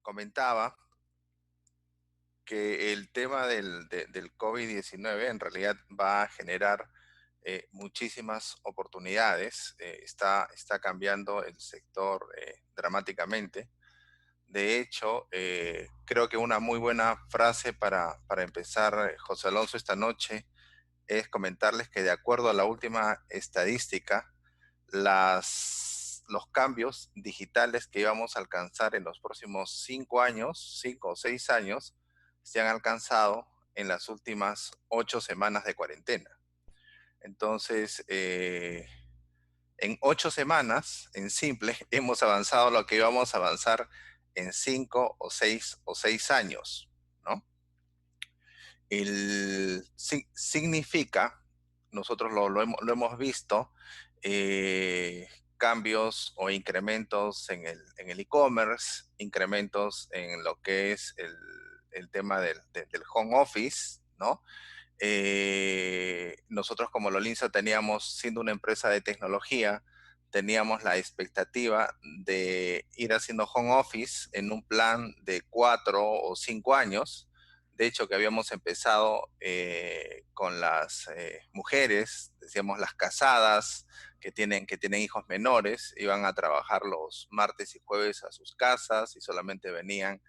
comentaba que el tema del COVID-19 en realidad va a generar muchísimas oportunidades. Está cambiando el sector dramáticamente. De hecho, creo que una muy buena frase para empezar, José Alonso, esta noche, es comentarles que de acuerdo a la última estadística, los cambios digitales que íbamos a alcanzar en los próximos 5 años, 5 o 6 años, se han alcanzado en las últimas 8 semanas de cuarentena. Entonces, en 8 semanas, en simple, hemos avanzado lo que íbamos a avanzar en 5 o 6 años, ¿no? Significa, nosotros lo hemos visto, cambios o incrementos en el e-commerce, incrementos en lo que es el tema del home office, ¿no? Nosotros como Lolinsa teníamos, siendo una empresa de tecnología, teníamos la expectativa de ir haciendo home office en un plan de 4 o 5 años. De hecho, que habíamos empezado con las mujeres, decíamos las casadas, que tienen hijos menores, iban a trabajar los martes y jueves a sus casas y solamente venían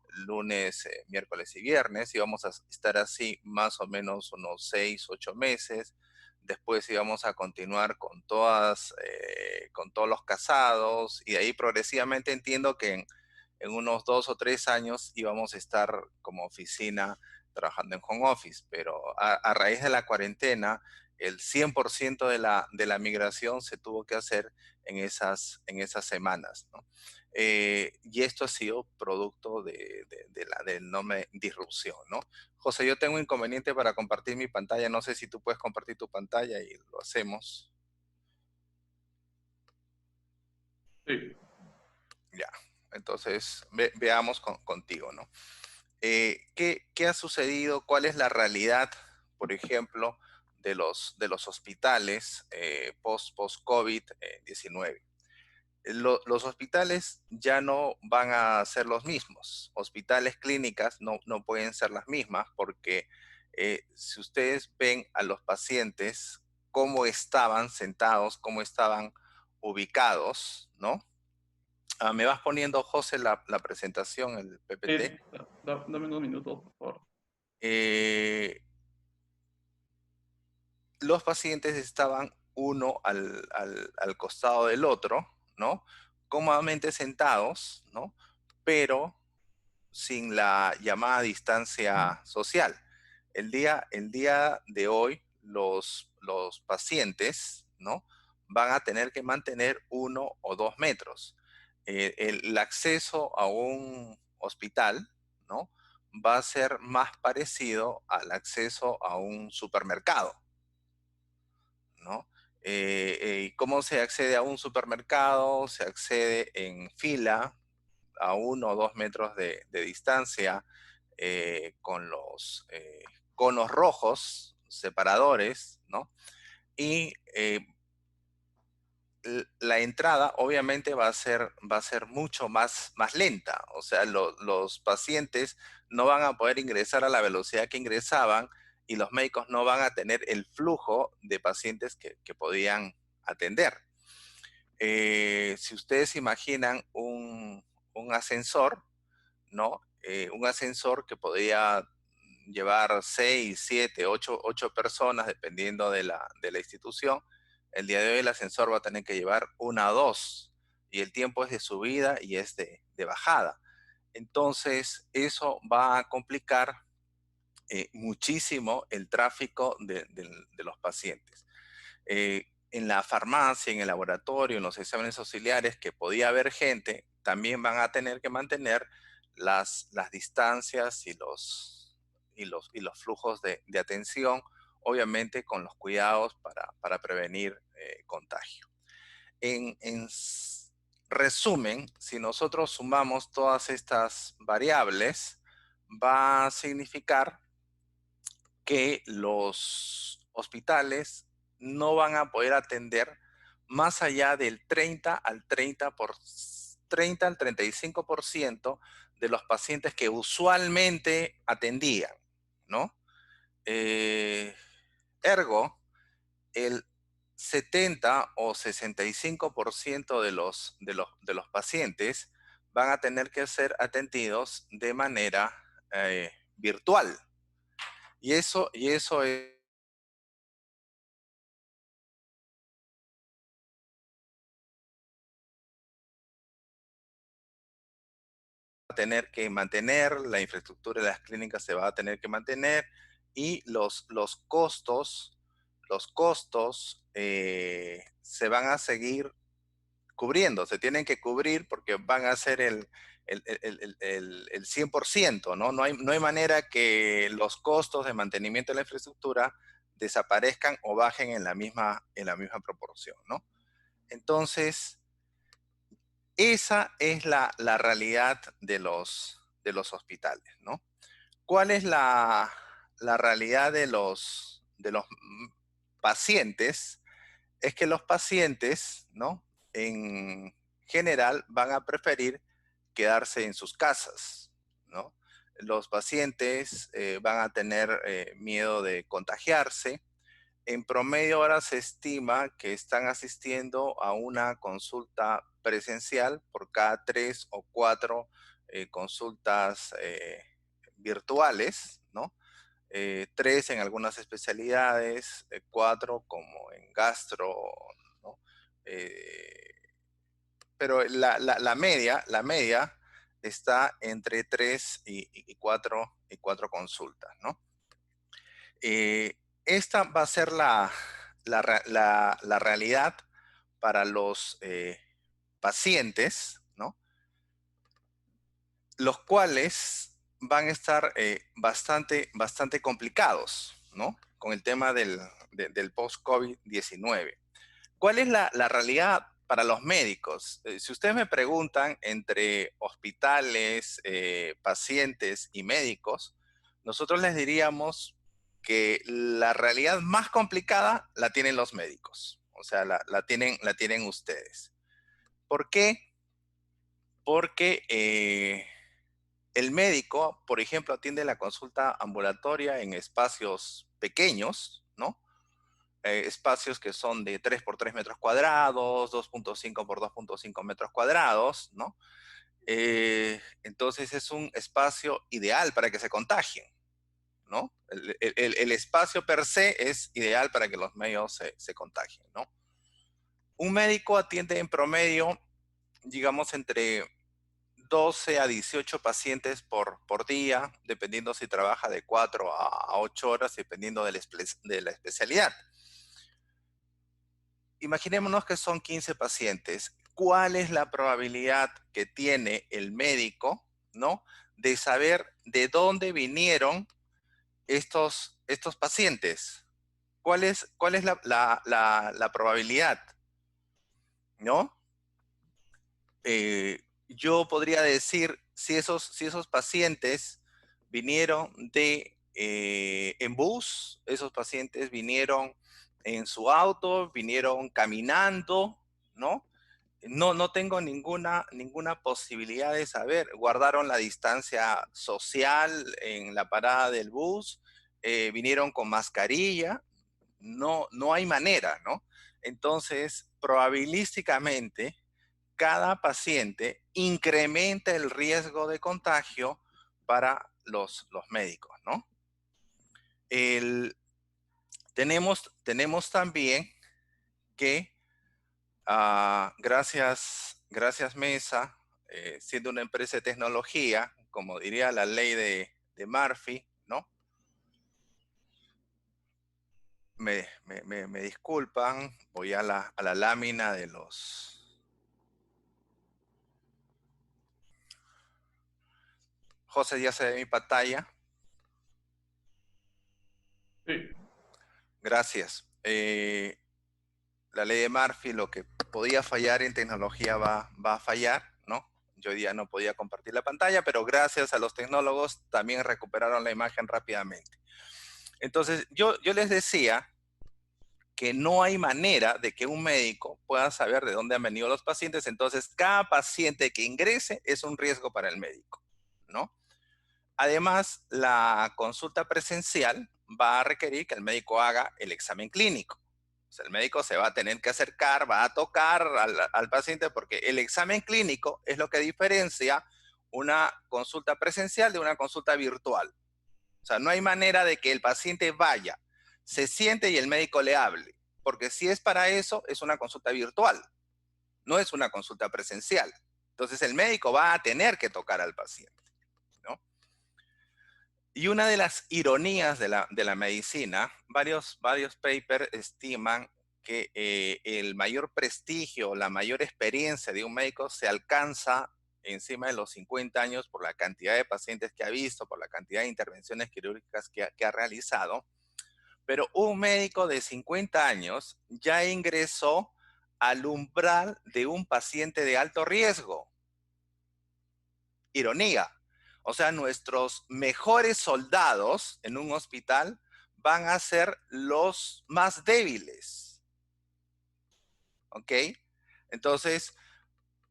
lunes, miércoles y viernes. Íbamos a estar así más o menos unos 6, 8 meses. Después íbamos a continuar con todos los casados y de ahí progresivamente entiendo que en unos 2 o 3 años íbamos a estar como oficina trabajando en home office, pero a raíz de la cuarentena, el 100% de la migración se tuvo que hacer en esas semanas, ¿no? Y esto ha sido producto de la del nombre disrupción, ¿no? José, yo tengo un inconveniente para compartir mi pantalla. No sé si tú puedes compartir tu pantalla y lo hacemos. Sí. Ya. Entonces, veamos contigo, ¿no? ¿Qué ha sucedido? ¿Cuál es la realidad, por ejemplo, de los hospitales post-COVID-19? Los hospitales ya no van a ser los mismos. Hospitales, clínicas no pueden ser las mismas porque si ustedes ven a los pacientes, cómo estaban sentados, cómo estaban ubicados, ¿no? Me vas poniendo, José, la presentación, el PPT. Dame unos minutos, por favor. Eh, los pacientes estaban uno al costado del otro, ¿no? Cómodamente sentados, ¿no? Pero sin la llamada distancia social. El día de hoy, los pacientes, ¿no? Van a tener que mantener 1 o 2 metros. El acceso a un hospital, ¿no? Va a ser más parecido al acceso a un supermercado, ¿no? ¿Cómo se accede a un supermercado? Se accede en fila a 1 o 2 metros de distancia, con los conos rojos separadores, ¿no? Y la entrada obviamente va a ser mucho más lenta. O sea, los pacientes no van a poder ingresar a la velocidad que ingresaban y los médicos no van a tener el flujo de pacientes que podían atender. Si ustedes imaginan un ascensor, ¿no? Un ascensor que podía llevar 6, 7, 8 personas, dependiendo de la institución. El día de hoy el ascensor va a tener que llevar 1 o 2, y el tiempo es de subida y es de bajada. Entonces, eso va a complicar muchísimo el tráfico de los pacientes. En la farmacia, en el laboratorio, en los exámenes auxiliares, que podía haber gente, también van a tener que mantener las distancias y los flujos de atención, obviamente con los cuidados para prevenir contagio. En resumen, si nosotros sumamos todas estas variables, va a significar que los hospitales no van a poder atender más allá del 30 al 30 al 35% de los pacientes que usualmente atendían, ¿no? Ergo, el 70 o 65% de los pacientes van a tener que ser atendidos de manera virtual. Y eso es tener que mantener, la infraestructura de las clínicas se va a tener que mantener y los costos se van a seguir cubriendo, se tienen que cubrir porque van a ser el 100%, ¿no? No hay manera que los costos de mantenimiento de la infraestructura desaparezcan o bajen en la misma proporción, ¿no? Entonces, esa es la realidad de los hospitales, ¿no? ¿Cuál es la realidad de los pacientes? Es que los pacientes, ¿no? En general van a preferir quedarse en sus casas, ¿no? Los pacientes van a tener miedo de contagiarse. En promedio ahora se estima que están asistiendo a una consulta presencial por cada 3 o 4 consultas virtuales, ¿no? 3 en algunas especialidades, 4 como en gastro, ¿no? Eh, pero la media está entre 3 y 4 consultas, ¿no? Esta va a ser la realidad para los pacientes, ¿no? Los cuales van a estar bastante complicados, ¿no? Con el tema del post-COVID-19. ¿Cuál es la realidad para los médicos? Si ustedes me preguntan entre hospitales, pacientes y médicos, nosotros les diríamos que la realidad más complicada la tienen los médicos. O sea, la tienen ustedes. ¿Por qué? Porque el médico, por ejemplo, atiende la consulta ambulatoria en espacios pequeños, ¿no? Espacios que son de 3 por 3 metros cuadrados, 2.5 por 2.5 metros cuadrados, ¿no? Entonces es un espacio ideal para que se contagien, ¿no? El espacio per se es ideal para que los medios se contagien, ¿no? Un médico atiende en promedio, digamos, entre 12 a 18 pacientes por día, dependiendo si trabaja de 4 a 8 horas, dependiendo de la especialidad. Imaginémonos que son 15 pacientes. ¿Cuál es la probabilidad que tiene el médico, ¿no? De saber de dónde vinieron estos pacientes? ¿Cuál es la probabilidad, ¿no? Yo podría decir si esos pacientes vinieron en bus, esos pacientes vinieron en su auto, vinieron caminando, ¿no? No tengo ninguna posibilidad de saber. Guardaron la distancia social en la parada del bus, vinieron con mascarilla, no hay manera, ¿no? Entonces, probabilísticamente, cada paciente incrementa el riesgo de contagio para los médicos, ¿no? El- tenemos también que, gracias Mesa, siendo una empresa de tecnología, como diría la ley de Murphy, ¿no? Me disculpan, voy a la lámina de los... José, ya se ve mi pantalla. Sí, Gracias. La ley de Murphy, lo que podía fallar en tecnología va a fallar, ¿no? Yo hoy día no podía compartir la pantalla, pero gracias a los tecnólogos también recuperaron la imagen rápidamente. Entonces, yo les decía que no hay manera de que un médico pueda saber de dónde han venido los pacientes. Entonces, cada paciente que ingrese es un riesgo para el médico, ¿no? Además, la consulta presencial va a requerir que el médico haga el examen clínico. O sea, el médico se va a tener que acercar, va a tocar al paciente, porque el examen clínico es lo que diferencia una consulta presencial de una consulta virtual. O sea, no hay manera de que el paciente vaya, se siente y el médico le hable, porque si es para eso, es una consulta virtual, no es una consulta presencial. Entonces el médico va a tener que tocar al paciente, ¿no? Y una de las ironías de la medicina, varios papers estiman que el mayor prestigio, la mayor experiencia de un médico se alcanza encima de los 50 años por la cantidad de pacientes que ha visto, por la cantidad de intervenciones quirúrgicas que ha realizado. Pero un médico de 50 años ya ingresó al umbral de un paciente de alto riesgo. Ironía. O sea, nuestros mejores soldados en un hospital van a ser los más débiles. ¿Ok? Entonces,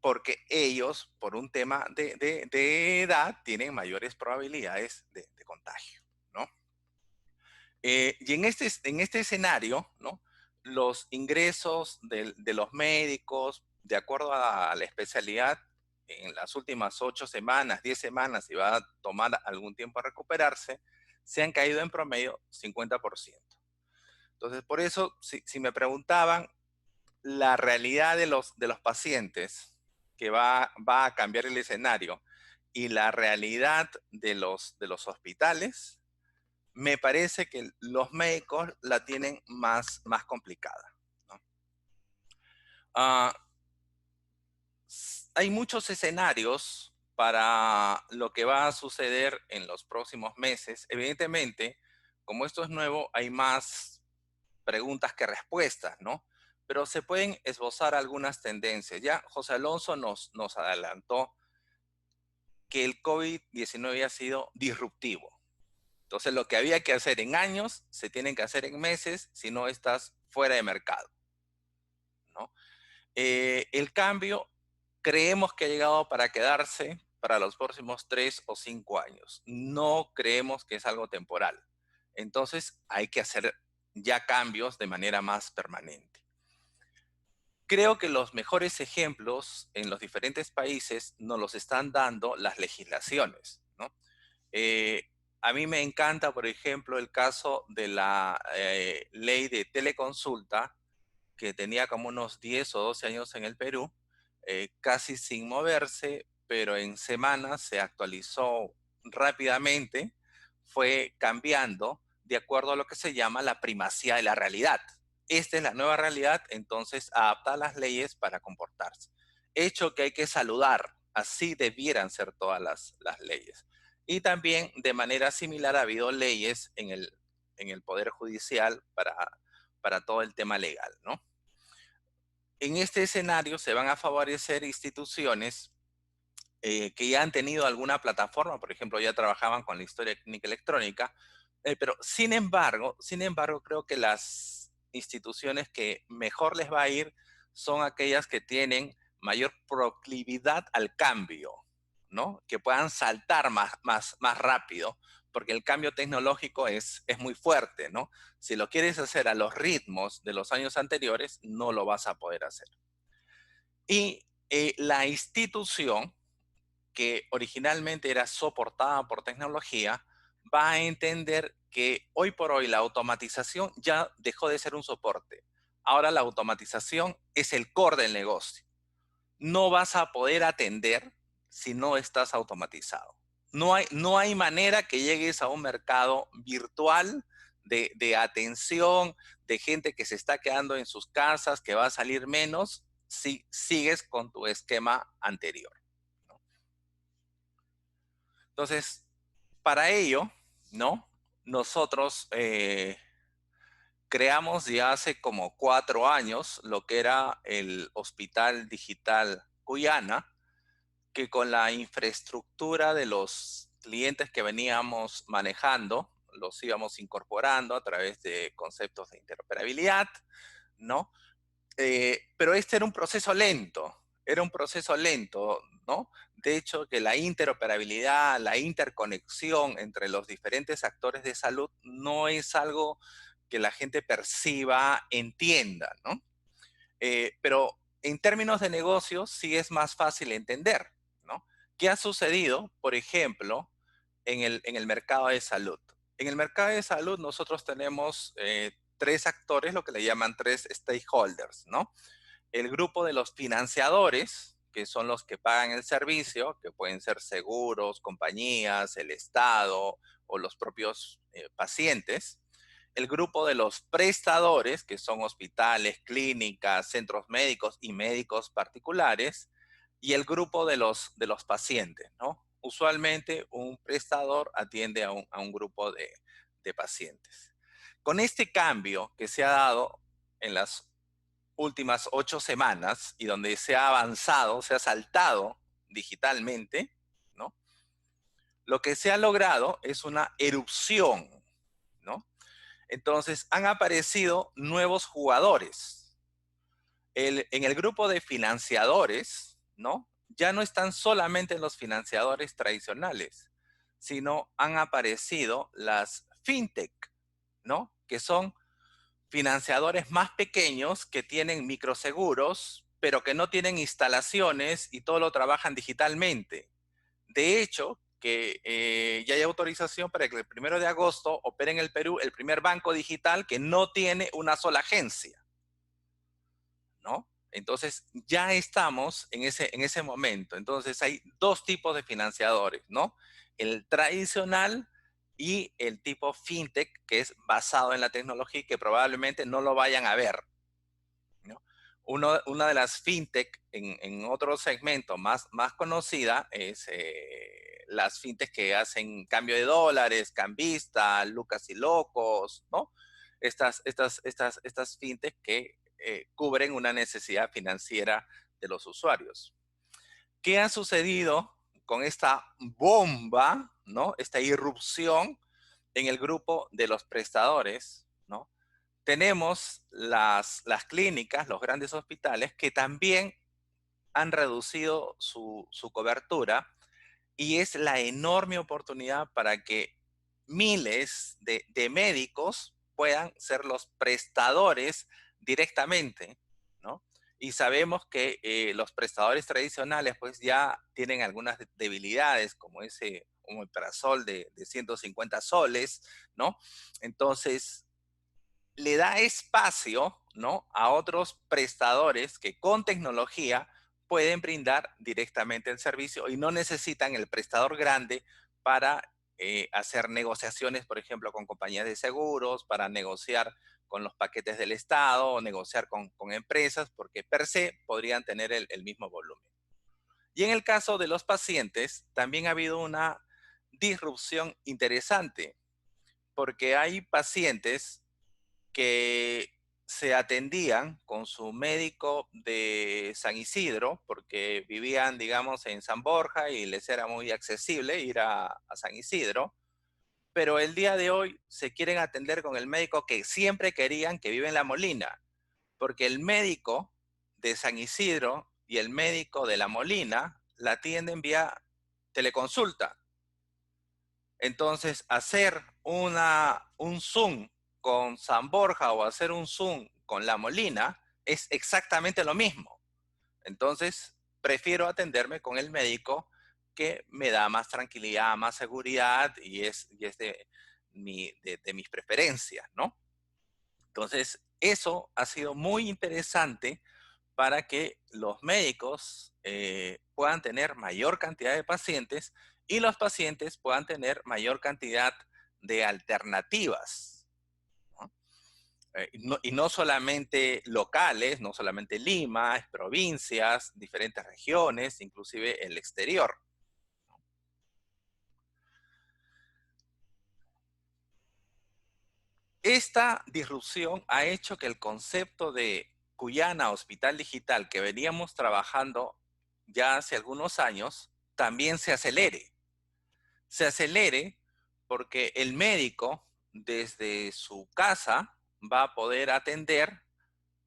porque ellos, por un tema de edad, tienen mayores probabilidades de contagio, ¿no? Y en este escenario, ¿no? Los ingresos de los médicos, de acuerdo a la especialidad, en las últimas 8 semanas, 10 semanas, y va a tomar algún tiempo a recuperarse, se han caído en promedio 50%. Entonces, por eso, si me preguntaban, la realidad de los pacientes, que va a cambiar el escenario, y la realidad de los hospitales, me parece que los médicos la tienen más complicada, ¿no? Ah, hay muchos escenarios para lo que va a suceder en los próximos meses. Evidentemente, como esto es nuevo, hay más preguntas que respuestas, ¿no? Pero se pueden esbozar algunas tendencias. Ya José Alonso nos adelantó que el COVID-19 ha sido disruptivo. Entonces, lo que había que hacer en años, se tienen que hacer en meses, si no estás fuera de mercado, ¿no? El cambio, creemos que ha llegado para quedarse para los próximos 3 o 5 años. No creemos que es algo temporal. Entonces, hay que hacer ya cambios de manera más permanente. Creo que los mejores ejemplos en los diferentes países nos los están dando las legislaciones, ¿no? Eh, a mí me encanta, por ejemplo, el caso de la ley de teleconsulta, que tenía como unos 10 o 12 años en el Perú, casi sin moverse, pero en semanas se actualizó rápidamente, fue cambiando de acuerdo a lo que se llama la primacía de la realidad. Esta es la nueva realidad, entonces adapta las leyes para comportarse. Hecho que hay que saludar, así debieran ser todas las leyes. Y también de manera similar ha habido leyes en el Poder Judicial para todo el tema legal, ¿no? En este escenario se van a favorecer instituciones que ya han tenido alguna plataforma, por ejemplo, ya trabajaban con la historia clínica electrónica, pero sin embargo, creo que las instituciones que mejor les va a ir son aquellas que tienen mayor proclividad al cambio, ¿no? Que puedan saltar más rápido, porque el cambio tecnológico es muy fuerte, ¿no? Si lo quieres hacer a los ritmos de los años anteriores, no lo vas a poder hacer. Y la institución que originalmente era soportada por tecnología, va a entender que hoy por hoy la automatización ya dejó de ser un soporte. Ahora la automatización es el core del negocio. No vas a poder atender si no estás automatizado. No hay manera que llegues a un mercado virtual de atención, de gente que se está quedando en sus casas, que va a salir menos si sigues con tu esquema anterior, ¿no? Entonces, para ello, ¿no? Nosotros creamos ya hace como 4 años lo que era el Hospital Digital Guyana, que con la infraestructura de los clientes que veníamos manejando, los íbamos incorporando a través de conceptos de interoperabilidad, ¿no? Pero este era un proceso lento, ¿no? De hecho, que la interoperabilidad, la interconexión entre los diferentes actores de salud no es algo que la gente perciba, entienda, ¿no? Pero en términos de negocios sí es más fácil entender, ¿no? ¿Qué ha sucedido, por ejemplo, en el mercado de salud? En el mercado de salud nosotros tenemos tres actores, lo que le llaman tres stakeholders, ¿no? El grupo de los financiadores, que son los que pagan el servicio, que pueden ser seguros, compañías, el Estado o los propios pacientes. El grupo de los prestadores, que son hospitales, clínicas, centros médicos y médicos particulares. Y el grupo de los pacientes, ¿no? Usualmente un prestador atiende a un grupo de pacientes. Con este cambio que se ha dado en las últimas 8 semanas y donde se ha avanzado, se ha saltado digitalmente, ¿no? Lo que se ha logrado es una erupción, ¿no? Entonces han aparecido nuevos jugadores. En el grupo de financiadores, ¿no? Ya no están solamente los financiadores tradicionales, sino han aparecido las fintech, ¿no? Que son financiadores más pequeños que tienen microseguros, pero que no tienen instalaciones y todo lo trabajan digitalmente. De hecho, que ya hay autorización para que el 1 de agosto opere en el Perú el primer banco digital que no tiene una sola agencia, ¿no? Entonces, ya estamos en ese momento. Entonces, hay dos tipos de financiadores, ¿no? El tradicional y el tipo fintech, que es basado en la tecnología y que probablemente no lo vayan a ver, ¿no? Una de las fintech en otro segmento más conocida es las fintech que hacen cambio de dólares, Cambista, Lucas y Locos, ¿no? Estas fintech que cubren una necesidad financiera de los usuarios. ¿Qué ha sucedido con esta bomba, ¿no? Esta irrupción en el grupo de los prestadores, ¿no? Tenemos las clínicas, los grandes hospitales, que también han reducido su cobertura y es la enorme oportunidad para que miles de médicos puedan ser los prestadores directamente, ¿no? Y sabemos que los prestadores tradicionales pues ya tienen algunas debilidades, como ese omeprazol de 150 soles, ¿no? Entonces, le da espacio, ¿no? A otros prestadores que con tecnología pueden brindar directamente el servicio y no necesitan el prestador grande para hacer negociaciones, por ejemplo, con compañías de seguros, para negociar con los paquetes del Estado o negociar con empresas, porque per se podrían tener el mismo volumen. Y en el caso de los pacientes, también ha habido una disrupción interesante, porque hay pacientes que se atendían con su médico de San Isidro, porque vivían, digamos, en San Borja y les era muy accesible ir a San Isidro, pero el día de hoy se quieren atender con el médico que siempre querían, que vive en La Molina, porque el médico de San Isidro y el médico de La Molina la atienden vía teleconsulta. Entonces, hacer un Zoom con San Borja o hacer un Zoom con La Molina es exactamente lo mismo. Entonces, prefiero atenderme con el médico que me da más tranquilidad, más seguridad y es de mis preferencias, ¿no? Entonces, eso ha sido muy interesante para que los médicos puedan tener mayor cantidad de pacientes y los pacientes puedan tener mayor cantidad de alternativas, ¿no? Y no solamente locales, no solamente Lima, es provincias, diferentes regiones, inclusive el exterior. Esta disrupción ha hecho que el concepto de Cuyana Hospital Digital que veníamos trabajando ya hace algunos años también se acelere. Se acelere porque el médico desde su casa va a poder atender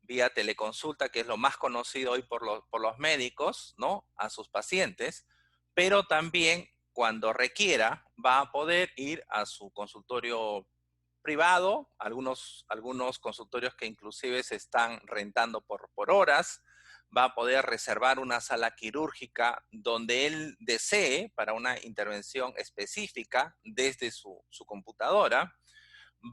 vía teleconsulta, que es lo más conocido hoy por los médicos, ¿no? A sus pacientes, pero también cuando requiera va a poder ir a su consultorio privado, algunos consultorios que inclusive se están rentando por horas, va a poder reservar una sala quirúrgica donde él desee para una intervención específica desde su computadora,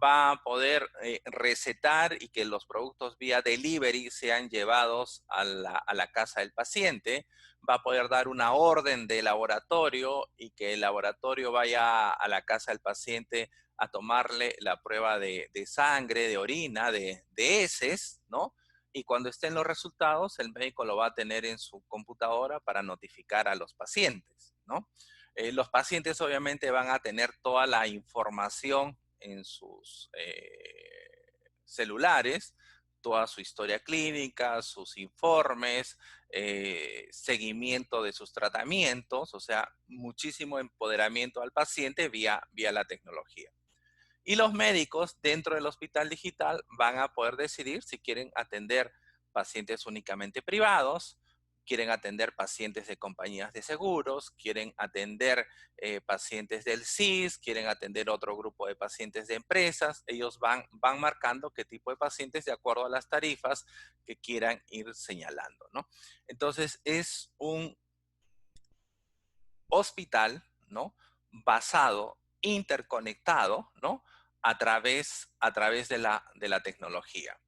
va a poder recetar y que los productos vía delivery sean llevados a la casa del paciente, va a poder dar una orden de laboratorio y que el laboratorio vaya a la casa del paciente a tomarle la prueba de sangre, de orina, de heces, ¿no? Y cuando estén los resultados, el médico lo va a tener en su computadora para notificar a los pacientes, ¿no? Los pacientes obviamente van a tener toda la información en sus celulares, toda su historia clínica, sus informes, seguimiento de sus tratamientos, o sea, muchísimo empoderamiento al paciente vía la tecnología. Y los médicos dentro del hospital digital van a poder decidir si quieren atender pacientes únicamente privados, quieren atender pacientes de compañías de seguros, quieren atender pacientes del CIS, quieren atender otro grupo de pacientes de empresas. Ellos van marcando qué tipo de pacientes de acuerdo a las tarifas que quieran ir señalando, ¿no? Entonces, es un hospital, ¿no? Basado, interconectado, ¿no? A través de la tecnología.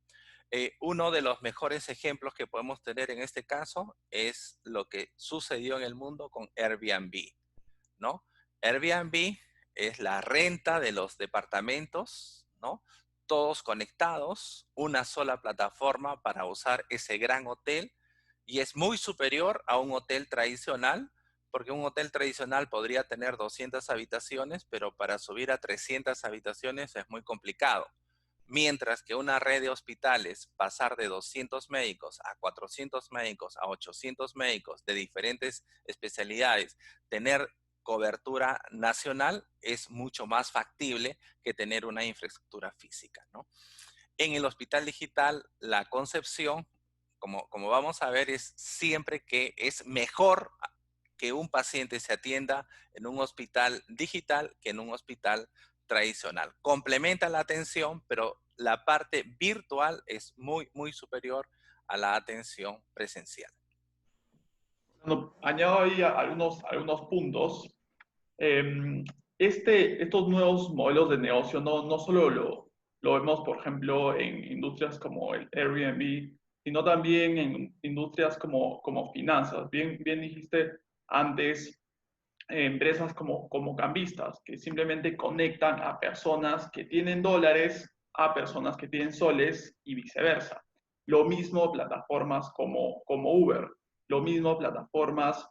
Uno de los mejores ejemplos que podemos tener en este caso es lo que sucedió en el mundo con Airbnb, ¿no? Airbnb es la renta de los departamentos, ¿no? Todos conectados, una sola plataforma para usar ese gran hotel y es muy superior a un hotel tradicional, porque un hotel tradicional podría tener 200 habitaciones, pero para subir a 300 habitaciones es muy complicado. Mientras que una red de hospitales, pasar de 200 médicos a 400 médicos, a 800 médicos de diferentes especialidades, tener cobertura nacional es mucho más factible que tener una infraestructura física, ¿no? En el hospital digital, la concepción, como vamos a ver, es siempre que es mejor que un paciente se atienda en un hospital digital que en un hospital tradicional. Complementa la atención, pero la parte virtual es muy superior a la atención presencial. No, añado ahí algunos puntos. Eh, estos nuevos modelos de negocio no solo lo vemos, por ejemplo, en industrias como el Airbnb, sino también en industrias como finanzas. Bien dijiste antes, empresas como cambistas, que simplemente conectan a personas que tienen dólares a personas que tienen soles y viceversa. Lo mismo plataformas como Uber, lo mismo plataformas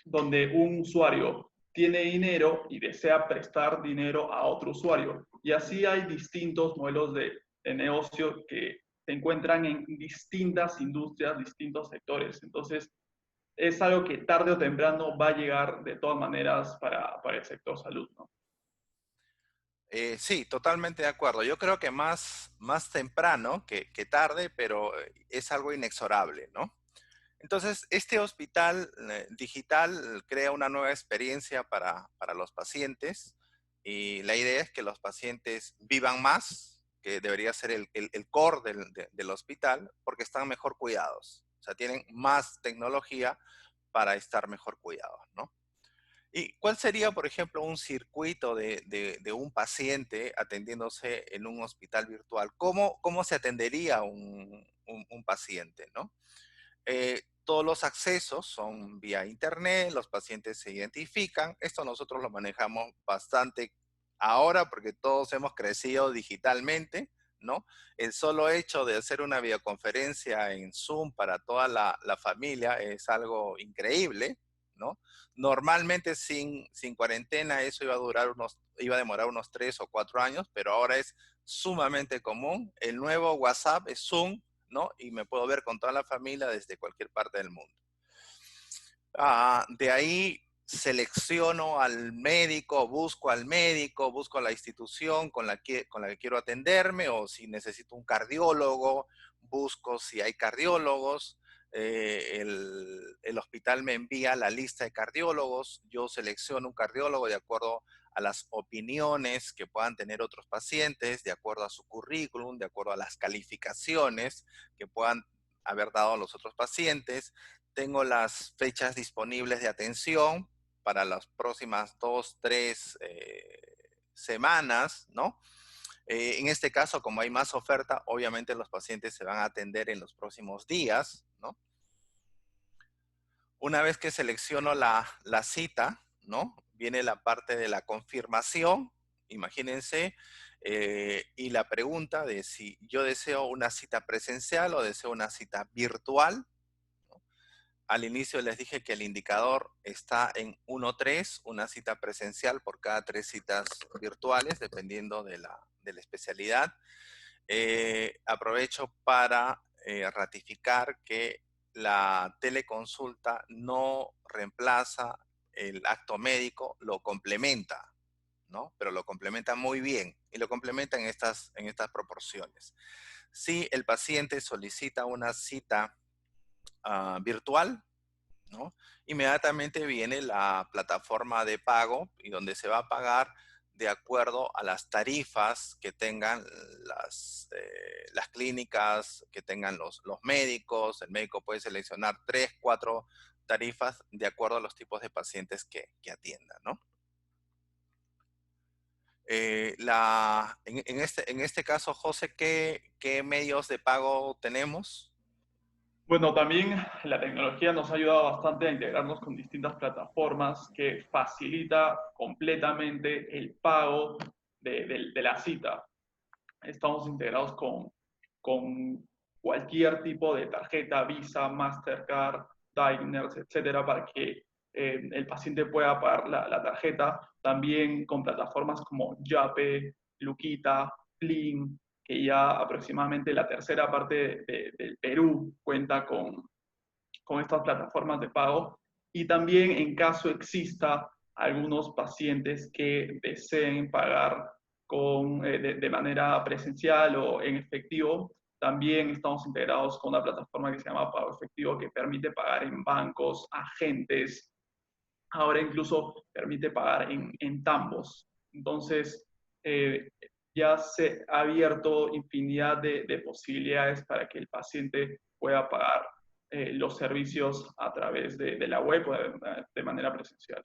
donde un usuario tiene dinero y desea prestar dinero a otro usuario. Y así hay distintos modelos de negocio que se encuentran en distintas industrias, distintos sectores. Entonces, es algo que tarde o temprano va a llegar de todas maneras para el sector salud, ¿no? Sí, totalmente de acuerdo. Yo creo que más temprano que tarde, pero es algo inexorable, ¿no? Entonces, este hospital digital crea una nueva experiencia para los pacientes y la idea es que los pacientes vivan más, que debería ser el core del hospital, porque están mejor cuidados. O sea, tienen más tecnología para estar mejor cuidados, ¿no? ¿Y cuál sería, por ejemplo, un circuito de un paciente atendiéndose en un hospital virtual? ¿Cómo se atendería un paciente, ¿no? Todos los accesos son vía internet, los pacientes se identifican. Esto nosotros lo manejamos bastante ahora porque todos hemos crecido digitalmente, ¿no? El solo hecho de hacer una videoconferencia en Zoom para toda la familia es algo increíble, ¿no? Normalmente sin cuarentena eso iba a demorar unos 3 o 4 años, pero ahora es sumamente común. El nuevo WhatsApp es Zoom, ¿no? Y me puedo ver con toda la familia desde cualquier parte del mundo. De ahí selecciono al médico, busco la institución con la que quiero atenderme, o si necesito un cardiólogo, busco si hay cardiólogos, el hospital me envía la lista de cardiólogos, yo selecciono un cardiólogo de acuerdo a las opiniones que puedan tener otros pacientes, de acuerdo a su currículum, de acuerdo a las calificaciones que puedan haber dado a los otros pacientes. Tengo las fechas disponibles de atención para las próximas 2, 3 semanas, ¿no? En este caso, como hay más oferta, obviamente los pacientes se van a atender en los próximos días, ¿no? Una vez que selecciono la cita, ¿no? Viene la parte de la confirmación, imagínense, y la pregunta de si yo deseo una cita presencial o deseo una cita virtual. Al inicio les dije que el indicador está en 1,3, una cita presencial por cada 3 citas virtuales, dependiendo de la especialidad. Aprovecho para ratificar que la teleconsulta no reemplaza el acto médico, lo complementa, ¿no? Pero lo complementa muy bien y lo complementa en estas proporciones. Si el paciente solicita una cita virtual, ¿no? Inmediatamente viene la plataforma de pago y donde se va a pagar de acuerdo a las tarifas que tengan las clínicas, que tengan los médicos. El médico puede seleccionar 3, 4 tarifas de acuerdo a los tipos de pacientes que atienda, ¿no? En este caso, José, ¿qué medios de pago tenemos? Bueno, también la tecnología nos ha ayudado bastante a integrarnos con distintas plataformas que facilita completamente el pago de la cita. Estamos integrados con cualquier tipo de tarjeta, Visa, Mastercard, Diners, etcétera, para que el paciente pueda pagar la tarjeta. También con plataformas como Yape, Luquita, Plin, que ya aproximadamente la tercera parte del Perú cuenta con estas plataformas de pago. Y también en caso exista algunos pacientes que deseen pagar de manera presencial o en efectivo, también estamos integrados con una plataforma que se llama Pago Efectivo, que permite pagar en bancos, agentes, ahora incluso permite pagar en tambos. Entonces, ya se ha abierto infinidad de posibilidades para que el paciente pueda pagar los servicios a través de la web o de manera presencial.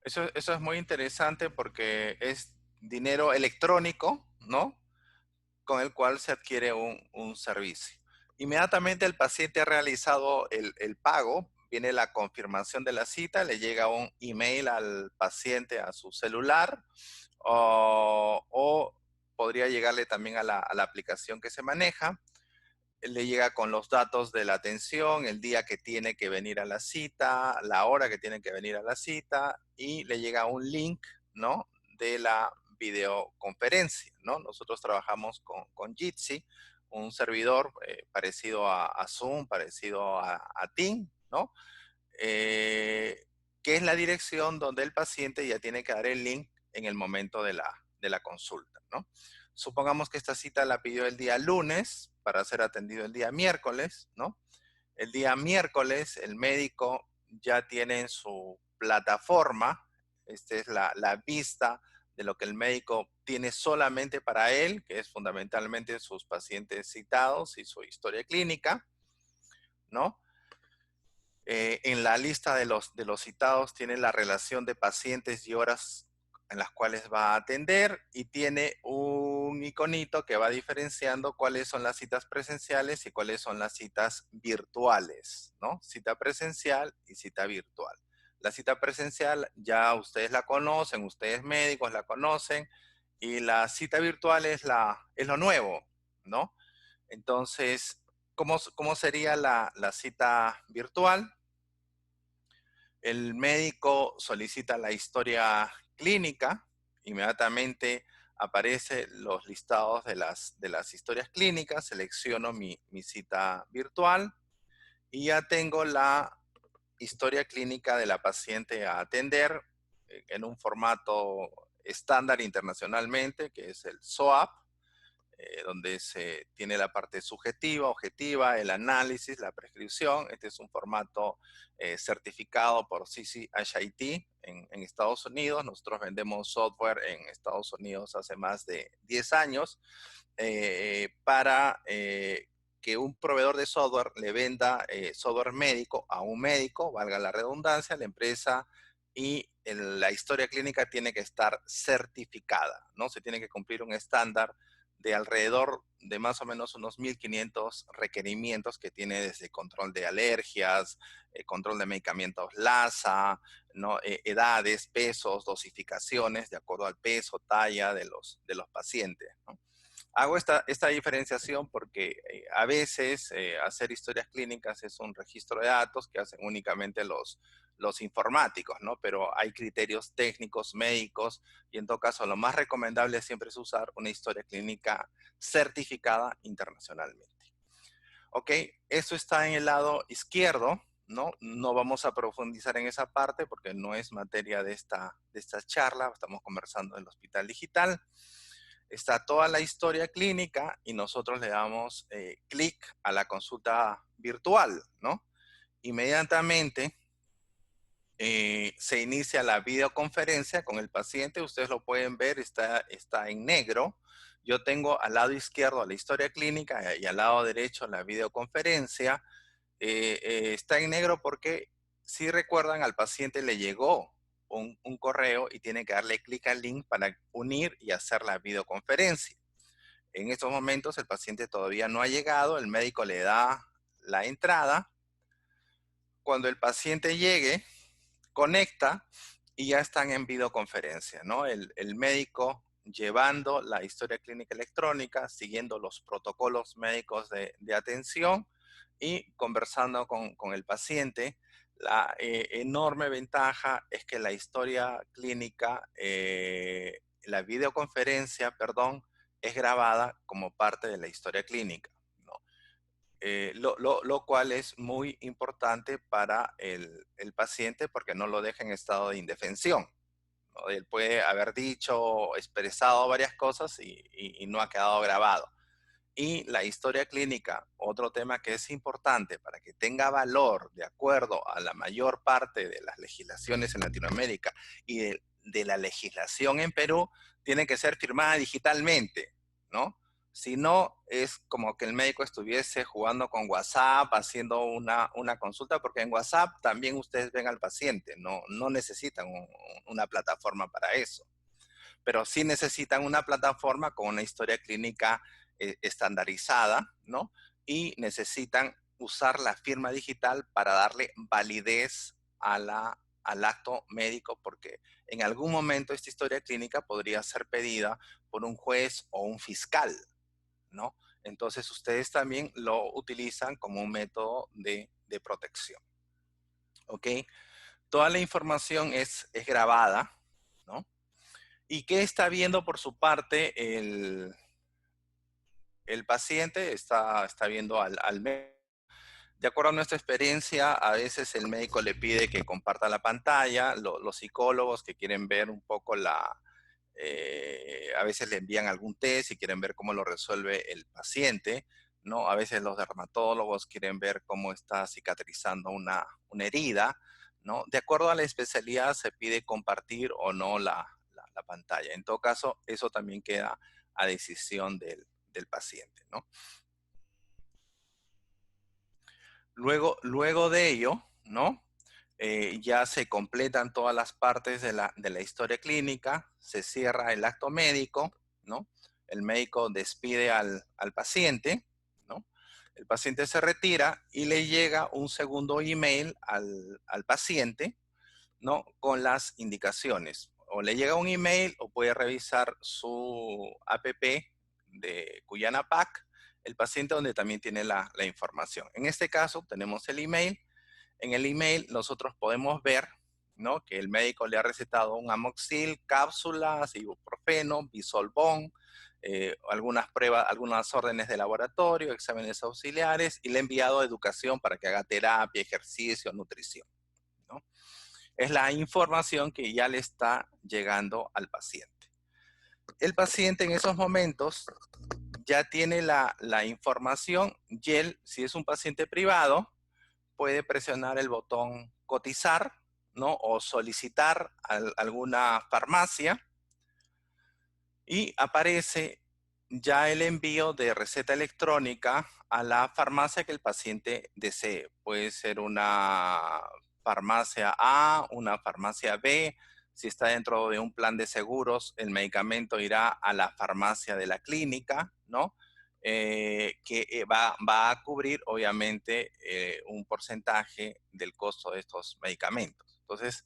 Eso es muy interesante porque es dinero electrónico, ¿no? Con el cual se adquiere un servicio. Inmediatamente el paciente ha realizado el pago, viene la confirmación de la cita, le llega un email al paciente a su celular o podría llegarle también a la aplicación que se maneja. Le llega con los datos de la atención, el día que tiene que venir a la cita, la hora que tiene que venir a la cita y le llega un link, ¿no? De la videoconferencia, ¿no? Nosotros trabajamos con Jitsi, un servidor parecido a Zoom, parecido a Team, ¿no? Que es la dirección donde el paciente ya tiene que dar el link en el momento de la consulta, ¿no? Supongamos que esta cita la pidió el día lunes para ser atendido el día miércoles, ¿no? El día miércoles el médico ya tiene en su plataforma, esta es la vista de lo que el médico tiene solamente para él, que es fundamentalmente sus pacientes citados y su historia clínica, ¿no? En la lista de los citados tiene la relación de pacientes y horas en las cuales va a atender y tiene un iconito que va diferenciando cuáles son las citas presenciales y cuáles son las citas virtuales, ¿no? Cita presencial y cita virtual. La cita presencial ya ustedes la conocen, ustedes médicos la conocen y la cita virtual es lo nuevo, ¿no? Entonces, ¿cómo sería la cita virtual? El médico solicita la historia clínica, inmediatamente aparecen los listados de las historias clínicas, selecciono mi cita virtual y ya tengo la historia clínica de la paciente a atender en un formato estándar internacionalmente, que es el SOAP. donde se tiene la parte subjetiva, objetiva, el análisis, la prescripción. Este es un formato certificado por CCHIT en Estados Unidos. Nosotros vendemos software en Estados Unidos hace más de 10 años para que un proveedor de software le venda software médico a un médico, valga la redundancia, la empresa y la historia clínica tiene que estar certificada, ¿no? Se tiene que cumplir un estándar de alrededor de más o menos unos 1.500 requerimientos que tiene desde control de alergias, control de medicamentos LASA, ¿no? Edades, pesos, dosificaciones de acuerdo al peso, talla de los pacientes, ¿no? Hago esta diferenciación porque a veces hacer historias clínicas es un registro de datos que hacen únicamente los informáticos, ¿no? Pero hay criterios técnicos, médicos, y en todo caso lo más recomendable siempre es usar una historia clínica certificada internacionalmente. Ok, eso está en el lado izquierdo, ¿no? No vamos a profundizar en esa parte porque no es materia de esta charla, estamos conversando del hospital digital. Está toda la historia clínica y nosotros le damos clic a la consulta virtual, ¿no? Inmediatamente se inicia la videoconferencia con el paciente. Ustedes lo pueden ver, está en negro. Yo tengo al lado izquierdo la historia clínica y al lado derecho la videoconferencia. Está en negro porque, si recuerdan, al paciente le llegó un correo y tiene que darle clic al link para unir y hacer la videoconferencia. En estos momentos el paciente todavía no ha llegado, el médico le da la entrada. Cuando el paciente llegue, conecta y ya están en videoconferencia, ¿no? El médico llevando la historia clínica electrónica, siguiendo los protocolos médicos de atención y conversando con el paciente. La enorme ventaja es que la historia clínica, la videoconferencia, perdón, es grabada como parte de la historia clínica, ¿no? Lo cual es muy importante para el paciente porque no lo deja en estado de indefensión, ¿no? Él puede haber dicho, expresado varias cosas y no ha quedado grabado. Y la historia clínica, otro tema que es importante para que tenga valor de acuerdo a la mayor parte de las legislaciones en Latinoamérica y de la legislación en Perú, tiene que ser firmada digitalmente, ¿no? Si no, es como que el médico estuviese jugando con WhatsApp, haciendo una consulta, porque en WhatsApp también ustedes ven al paciente, no necesitan una plataforma para eso, pero sí necesitan una plataforma con una historia clínica estandarizada, ¿no? Y necesitan usar la firma digital para darle validez al acto médico, porque en algún momento esta historia clínica podría ser pedida por un juez o un fiscal, ¿no? Entonces ustedes también lo utilizan como un método de protección, ¿ok? Toda la información es grabada, ¿no? ¿Y qué está viendo por su parte el paciente? Está viendo al médico. De acuerdo a nuestra experiencia, a veces el médico le pide que comparta la pantalla, los psicólogos que quieren ver un poco a veces le envían algún test y quieren ver cómo lo resuelve el paciente, ¿no? A veces los dermatólogos quieren ver cómo está cicatrizando una herida, ¿no? De acuerdo a la especialidad se pide compartir o no la pantalla. En todo caso, eso también queda a decisión del paciente, ¿no? Luego de ello, ¿no? Ya se completan todas las partes de la historia clínica, se cierra el acto médico, ¿no? El médico despide al paciente, ¿no? El paciente se retira y le llega un segundo email al paciente, ¿no? Con las indicaciones. O le llega un email o puede revisar su app de Cuyana Pack, el paciente donde también tiene la información. En este caso tenemos el email. En el email nosotros podemos ver, ¿no? Que el médico le ha recetado un amoxil, cápsulas, ibuprofeno, bisolbón, algunas pruebas, algunas órdenes de laboratorio, exámenes auxiliares y le ha enviado educación para que haga terapia, ejercicio, nutrición, ¿no? Es la información que ya le está llegando al paciente. El paciente en esos momentos ya tiene la información y él, si es un paciente privado, puede presionar el botón cotizar, ¿no? O solicitar alguna farmacia y aparece ya el envío de receta electrónica a la farmacia que el paciente desee. Puede ser una farmacia A, una farmacia B. Si está dentro de un plan de seguros, el medicamento irá a la farmacia de la clínica, ¿no? Va a cubrir, obviamente, un porcentaje del costo de estos medicamentos. Entonces,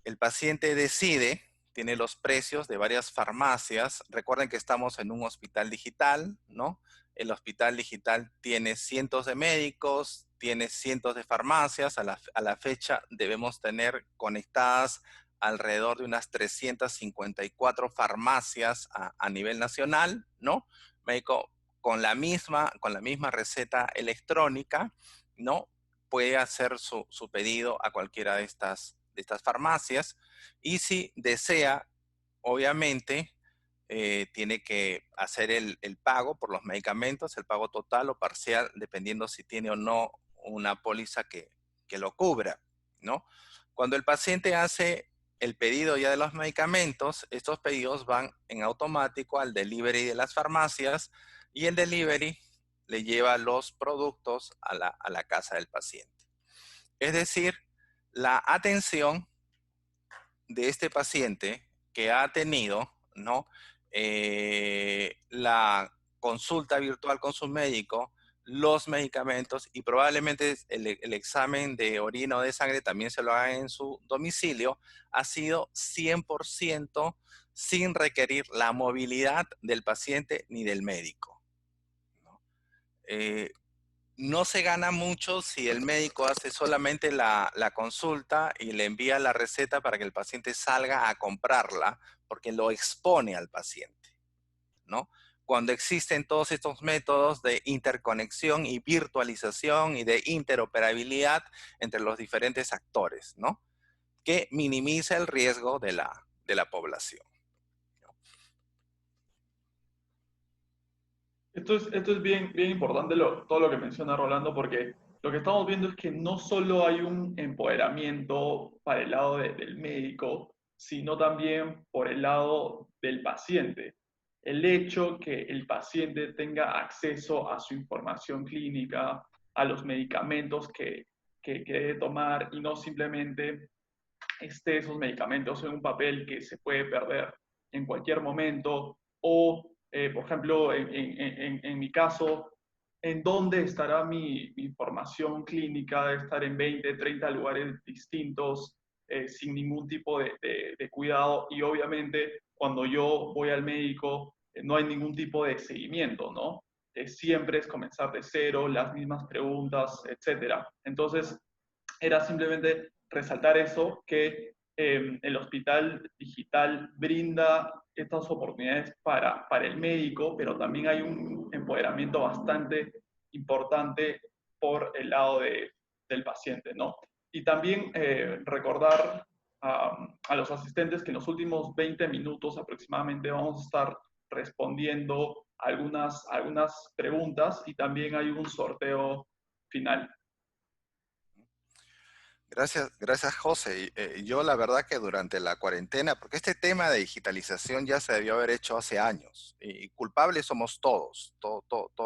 el paciente decide, tiene los precios de varias farmacias. Recuerden que estamos en un hospital digital, ¿no? El hospital digital tiene cientos de médicos, tiene cientos de farmacias. A la fecha debemos tener conectadas alrededor de unas 354 farmacias a nivel nacional, ¿no? Médico con la misma receta electrónica, ¿no? Puede hacer su pedido a cualquiera de estas farmacias y si desea, obviamente, tiene que hacer el pago por los medicamentos, el pago total o parcial, dependiendo si tiene o no una póliza que lo cubra, ¿no? Cuando el paciente hace el pedido ya de los medicamentos, estos pedidos van en automático al delivery de las farmacias y el delivery le lleva los productos a la casa del paciente. Es decir, la atención de este paciente que ha tenido, ¿no? La consulta virtual con su médico, los medicamentos y probablemente el examen de orina o de sangre también se lo haga en su domicilio, ha sido 100% sin requerir la movilidad del paciente ni del médico, ¿no? No se gana mucho si el médico hace solamente la consulta y le envía la receta para que el paciente salga a comprarla, porque lo expone al paciente, ¿no? Cuando existen todos estos métodos de interconexión y virtualización y de interoperabilidad entre los diferentes actores, ¿no? Que minimiza el riesgo de la población. Esto es bien, bien importante todo lo que menciona Rolando, porque lo que estamos viendo es que no solo hay un empoderamiento para el lado del médico, sino también por el lado del paciente. El hecho que el paciente tenga acceso a su información clínica, a los medicamentos que debe tomar y no simplemente esos medicamentos en un papel que se puede perder en cualquier momento o por ejemplo, en mi caso, ¿en dónde estará mi información clínica? Debe estar en 20, 30 lugares distintos, sin ningún tipo de cuidado. Y obviamente, cuando yo voy al médico, no hay ningún tipo de seguimiento, ¿no? Siempre es comenzar de cero, las mismas preguntas, etcétera. Entonces, era simplemente resaltar eso, que el hospital digital brinda estas oportunidades para el médico, pero también hay un empoderamiento bastante importante por el lado del paciente, ¿no? Y también recordar a los asistentes que en los últimos 20 minutos aproximadamente vamos a estar respondiendo algunas preguntas y también hay un sorteo final. Gracias José. Yo la verdad que durante la cuarentena, porque este tema de digitalización ya se debió haber hecho hace años, y culpables somos todos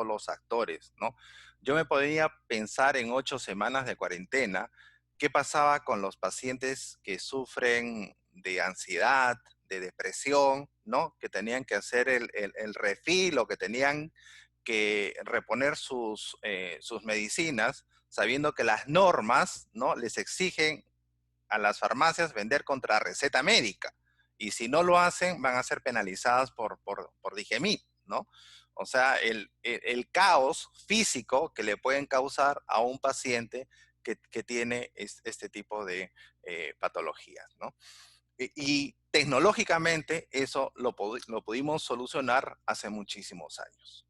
los actores, ¿no? Yo me podía pensar en 8 semanas de cuarentena, qué pasaba con los pacientes que sufren de ansiedad, de depresión, ¿no? Que tenían que hacer el refill o que tenían que reponer sus medicinas sabiendo que las normas, ¿no? Les exigen a las farmacias vender contra receta médica. Y si no lo hacen, van a ser penalizadas por DIGEMIT, ¿no? O sea, el caos físico que le pueden causar a un paciente que tiene este tipo de patologías, ¿no? Y tecnológicamente eso lo pudimos solucionar hace muchísimos años.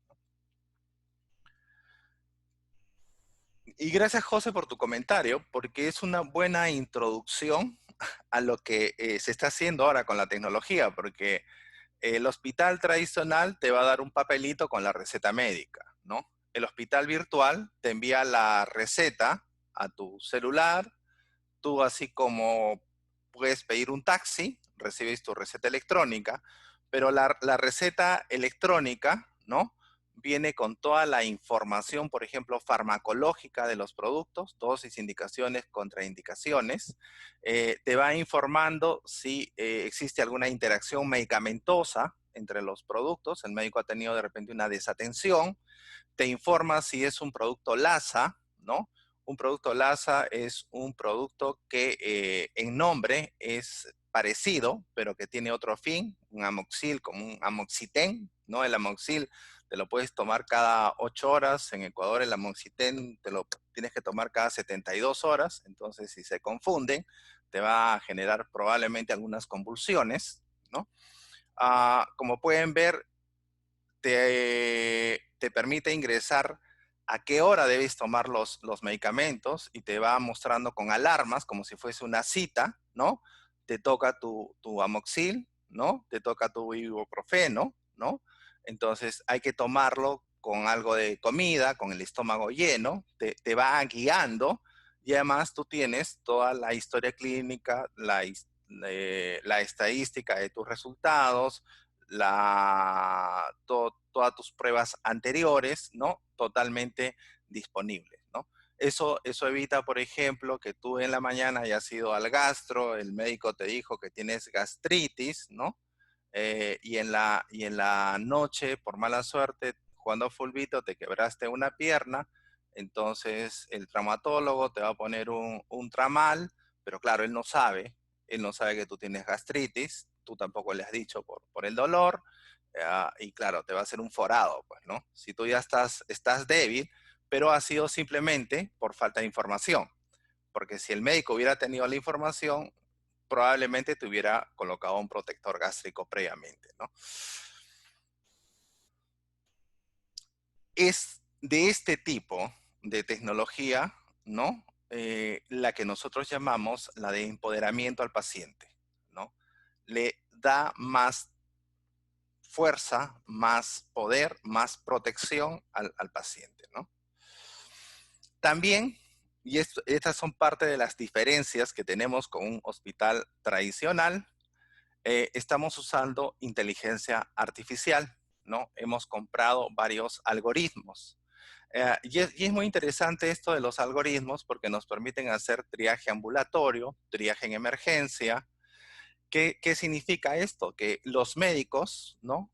Y gracias, José, por tu comentario, porque es una buena introducción a lo que se está haciendo ahora con la tecnología, porque El hospital tradicional te va a dar un papelito con la receta médica, ¿no? El hospital virtual te envía la receta a tu celular. Tú, así como puedes pedir un taxi, recibes tu receta electrónica, pero la receta electrónica, ¿no? Viene con toda la información, por ejemplo, farmacológica de los productos, dosis, indicaciones, contraindicaciones. Te va informando si existe alguna interacción medicamentosa entre los productos. El médico ha tenido de repente una desatención. Te informa si es un producto LASA, ¿no? Un producto LASA es un producto que en nombre es parecido, pero que tiene otro fin, un amoxil como un amoxitén, ¿no? El amoxil te lo puedes tomar cada 8 horas, en Ecuador el amoxitén te lo tienes que tomar cada 72 horas, entonces si se confunden, te va a generar probablemente algunas convulsiones, ¿no? Como pueden ver, te permite ingresar a qué hora debes tomar los medicamentos y te va mostrando con alarmas como si fuese una cita, ¿no? Te toca tu amoxil, ¿no? Te toca tu ibuprofeno, ¿no? Entonces hay que tomarlo con algo de comida, con el estómago lleno, te va guiando y además tú tienes toda la historia clínica, la estadística de tus resultados, todas tus pruebas anteriores, ¿no? Totalmente disponibles, ¿no? Eso evita, por ejemplo, que tú en la mañana hayas ido al gastro, el médico te dijo que tienes gastritis, ¿no? Y en la noche, por mala suerte, jugando fulbito, te quebraste una pierna, entonces el traumatólogo te va a poner un tramal, pero claro, él no sabe que tú tienes gastritis, tú tampoco le has dicho por el dolor, y claro, te va a hacer un forado, pues, ¿no? Si tú ya estás débil, pero ha sido simplemente por falta de información, porque si el médico hubiera tenido la información, probablemente te hubiera colocado un protector gástrico previamente, ¿no? Es de este tipo de tecnología, ¿no? La que nosotros llamamos la de empoderamiento al paciente, ¿no? Le da más fuerza, más poder, más protección al paciente, ¿no? También, y estas son parte de las diferencias que tenemos con un hospital tradicional, estamos usando inteligencia artificial, ¿no? Hemos comprado varios algoritmos. Y es muy interesante esto de los algoritmos porque nos permiten hacer triaje ambulatorio, triaje en emergencia. ¿Qué significa esto? Que los médicos, ¿no?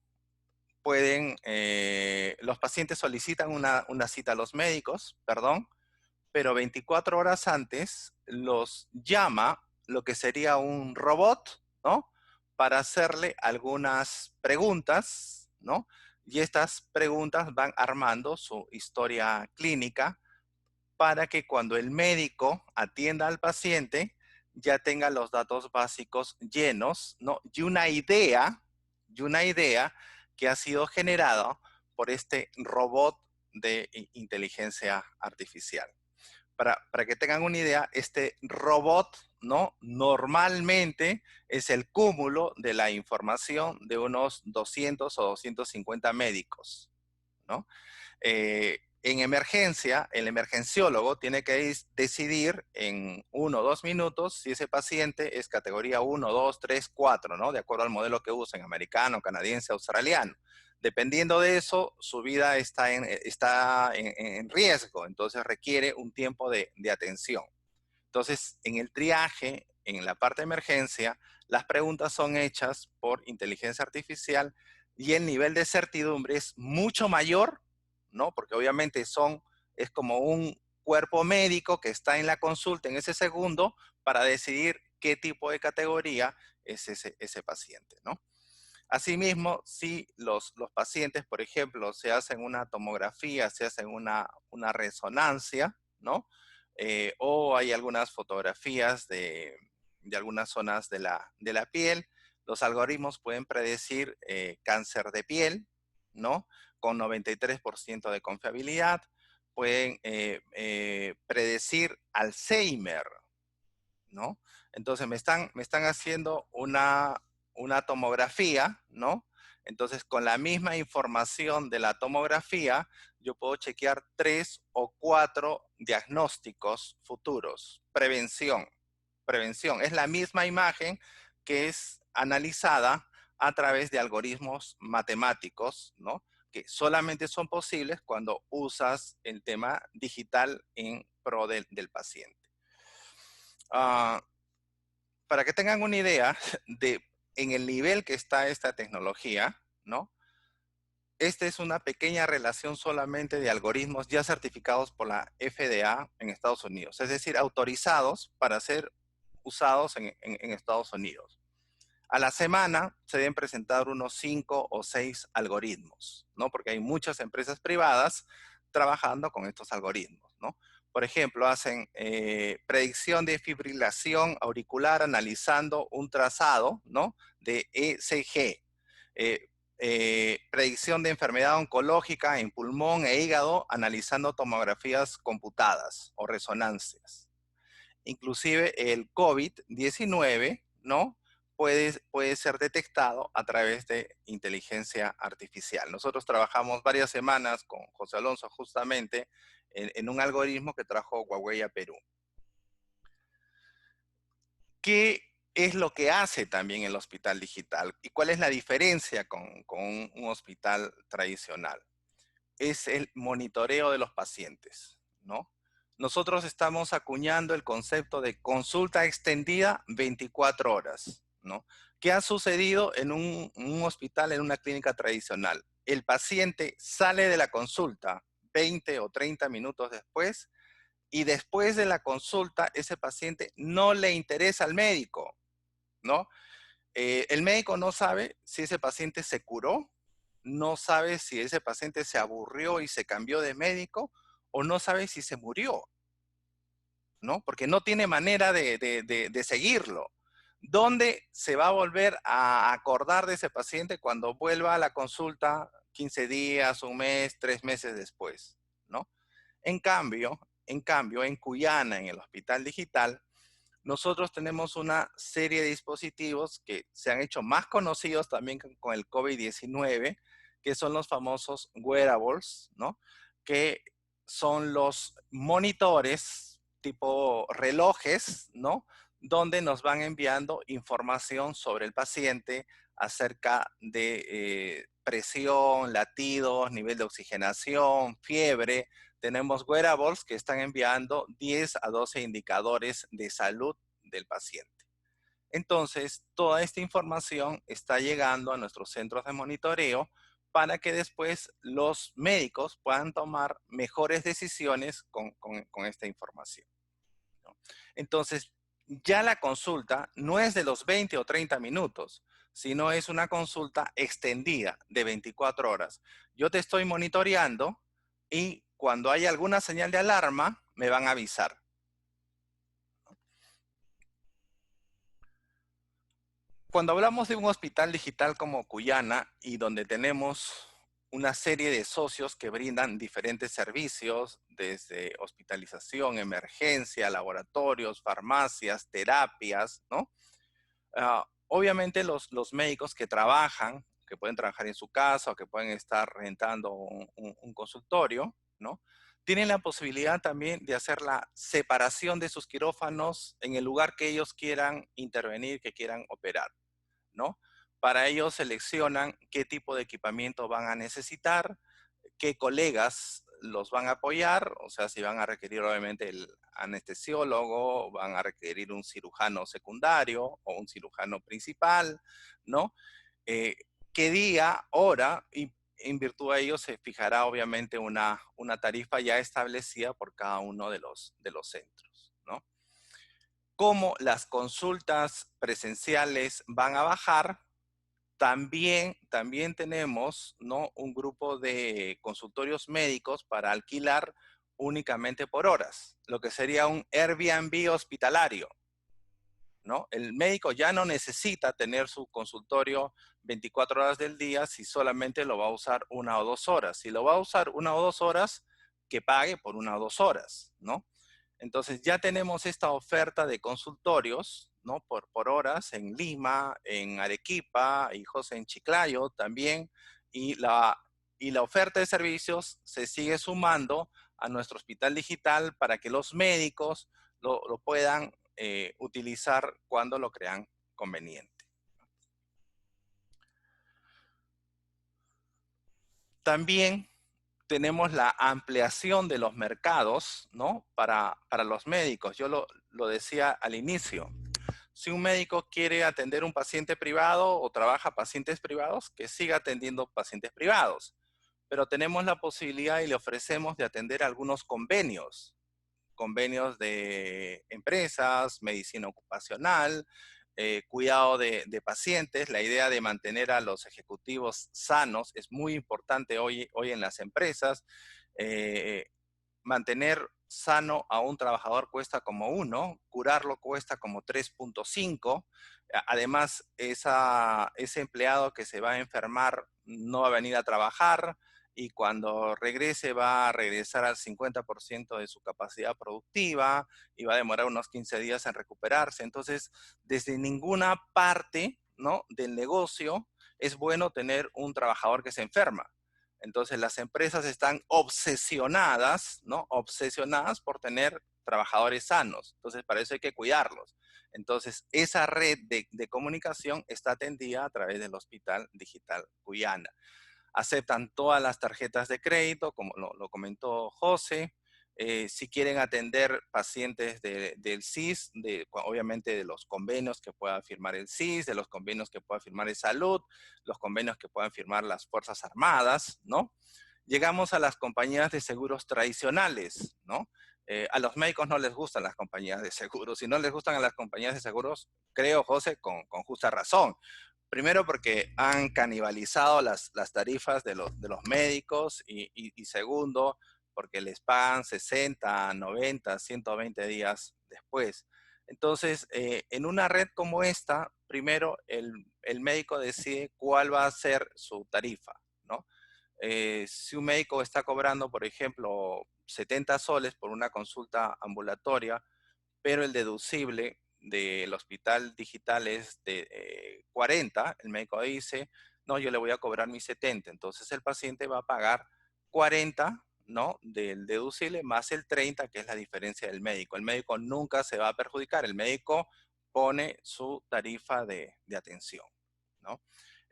Los pacientes solicitan una cita a los médicos, perdón, pero 24 horas antes los llama lo que sería un robot, ¿no? Para hacerle algunas preguntas, ¿no? Y estas preguntas van armando su historia clínica para que cuando el médico atienda al paciente ya tenga los datos básicos llenos, ¿no? Y una idea que ha sido generada por este robot de inteligencia artificial. Para que tengan una idea, este robot, ¿no? Normalmente es el cúmulo de la información de unos 200 o 250 médicos, ¿no? En emergencia, el emergenciólogo tiene que decidir en 1 o 2 minutos si ese paciente es categoría 1, 2, 3, 4, ¿no? De acuerdo al modelo que usen, americano, canadiense, australiano. Dependiendo de eso, su vida está en riesgo, entonces requiere un tiempo de atención. Entonces, en el triaje, en la parte de emergencia, las preguntas son hechas por inteligencia artificial y el nivel de certidumbre es mucho mayor, ¿no? Porque obviamente es como un cuerpo médico que está en la consulta en ese segundo para decidir qué tipo de categoría es ese paciente, ¿no? Asimismo, si los pacientes, por ejemplo, se hacen una tomografía, se hacen una resonancia, ¿no? O hay algunas fotografías de algunas zonas de la piel, los algoritmos pueden predecir cáncer de piel, ¿no? Con 93% de confiabilidad. Pueden predecir Alzheimer, ¿no? Entonces me están haciendo una tomografía, ¿no? Entonces, con la misma información de la tomografía, yo puedo chequear 3 o 4 diagnósticos futuros. Prevención. Prevención. Es la misma imagen que es analizada a través de algoritmos matemáticos, ¿no? Que solamente son posibles cuando usas el tema digital en pro del paciente. Para que tengan una idea de en el nivel que está esta tecnología, ¿no? Esta es una pequeña relación solamente de algoritmos ya certificados por la FDA en Estados Unidos, es decir, autorizados para ser usados en Estados Unidos. A la semana se deben presentar unos 5 o 6 algoritmos, ¿no? Porque hay muchas empresas privadas trabajando con estos algoritmos, ¿no? Por ejemplo, hacen predicción de fibrilación auricular analizando un trazado, ¿no? De ECG. Predicción de enfermedad oncológica en pulmón e hígado analizando tomografías computadas o resonancias. Inclusive el COVID-19, ¿no? Puede ser detectado a través de inteligencia artificial. Nosotros trabajamos varias semanas con José Alonso justamente en un algoritmo que trajo Huawei a Perú. ¿Qué es lo que hace también el hospital digital? ¿Y cuál es la diferencia con un hospital tradicional? Es el monitoreo de los pacientes, ¿no? Nosotros estamos acuñando el concepto de consulta extendida 24 horas, ¿no? ¿Qué ha sucedido en un hospital, en una clínica tradicional? El paciente sale de la consulta 20 o 30 minutos después y después de la consulta ese paciente no le interesa al médico, ¿no? El médico no sabe si ese paciente se curó, no sabe si ese paciente se aburrió y se cambió de médico, o no sabe si se murió, ¿no? Porque no tiene manera de seguirlo. ¿Dónde se va a volver a acordar de ese paciente cuando vuelva a la consulta 15 días, un mes, 3 meses después, ¿no? En Cuyana, en el hospital digital, nosotros tenemos una serie de dispositivos que se han hecho más conocidos también con el COVID-19, que son los famosos wearables, ¿no? Que son los monitores tipo relojes, ¿no? Donde nos van enviando información sobre el paciente acerca de presión, latidos, nivel de oxigenación, fiebre. Tenemos wearables que están enviando 10 a 12 indicadores de salud del paciente. Entonces, toda esta información está llegando a nuestros centros de monitoreo para que después los médicos puedan tomar mejores decisiones con esta información, ¿no? Entonces, ya la consulta no es de los 20 o 30 minutos, sino es una consulta extendida de 24 horas. Yo te estoy monitoreando y cuando hay alguna señal de alarma, me van a avisar. Cuando hablamos de un hospital digital como Cuyana y donde tenemos una serie de socios que brindan diferentes servicios, desde hospitalización, emergencia, laboratorios, farmacias, terapias, ¿no? Obviamente los médicos que trabajan, que pueden trabajar en su casa o que pueden estar rentando un consultorio, ¿no? Tienen la posibilidad también de hacer la separación de sus quirófanos en el lugar que ellos quieran intervenir, que quieran operar, ¿no? Para ello seleccionan qué tipo de equipamiento van a necesitar, qué colegas los van a apoyar, o sea, si van a requerir obviamente el anestesiólogo, van a requerir un cirujano secundario o un cirujano principal, ¿no? Eh, ¿Qué día, hora? Y en virtud de ello se fijará obviamente una tarifa ya establecida por cada uno de los centros, ¿no? Como las consultas presenciales van a bajar, también tenemos, ¿no?, un grupo de consultorios médicos para alquilar únicamente por horas, lo que sería un Airbnb hospitalario, ¿no? El médico ya no necesita tener su consultorio 24 horas del día si solamente lo va a usar 1 o 2 horas. Si lo va a usar 1 o 2 horas, que pague por 1 o 2 horas, ¿no? Entonces ya tenemos esta oferta de consultorios, ¿no? Por horas en Lima, en Arequipa y José en Chiclayo también. Y la oferta de servicios se sigue sumando a nuestro hospital digital para que los médicos lo puedan utilizar cuando lo crean conveniente. También tenemos la ampliación de los mercados, ¿no? Para los médicos. Yo lo decía al inicio. Si un médico quiere atender un paciente privado o trabaja pacientes privados, que siga atendiendo pacientes privados. Pero tenemos la posibilidad y le ofrecemos de atender algunos convenios de empresas, medicina ocupacional, cuidado de pacientes. La idea de mantener a los ejecutivos sanos es muy importante hoy en las empresas. Mantener sano a un trabajador cuesta como 1, curarlo cuesta como 3.5. Además, ese empleado que se va a enfermar no va a venir a trabajar y cuando regrese va a regresar al 50% de su capacidad productiva y va a demorar unos 15 días en recuperarse. Entonces, desde ninguna parte, ¿no?, del negocio es bueno tener un trabajador que se enferma. Entonces las empresas están obsesionadas, ¿no? Obsesionadas por tener trabajadores sanos. Entonces para eso hay que cuidarlos. Entonces esa red de comunicación está atendida a través del Hospital Digital Guyana. Aceptan todas las tarjetas de crédito, como lo comentó José. Si quieren atender pacientes del CIS, obviamente de los convenios que pueda firmar el CIS, de los convenios que pueda firmar el Salud, los convenios que puedan firmar las Fuerzas Armadas, ¿no? Llegamos a las compañías de seguros tradicionales, ¿no? A los médicos no les gustan las compañías de seguros. Si no les gustan a las compañías de seguros, creo, José, con justa razón. Primero porque han canibalizado las tarifas de los médicos y segundo porque les pagan 60, 90, 120 días después. Entonces, en una red como esta, primero el médico decide cuál va a ser su tarifa, ¿no? Si un médico está cobrando, por ejemplo, 70 soles por una consulta ambulatoria, pero el deducible del hospital digital es de 40, el médico dice, no, yo le voy a cobrar mis 70. Entonces el paciente va a pagar 40, ¿no?, del deducible más el 30, que es la diferencia del médico. El médico nunca se va a perjudicar, el médico pone su tarifa de atención, ¿no?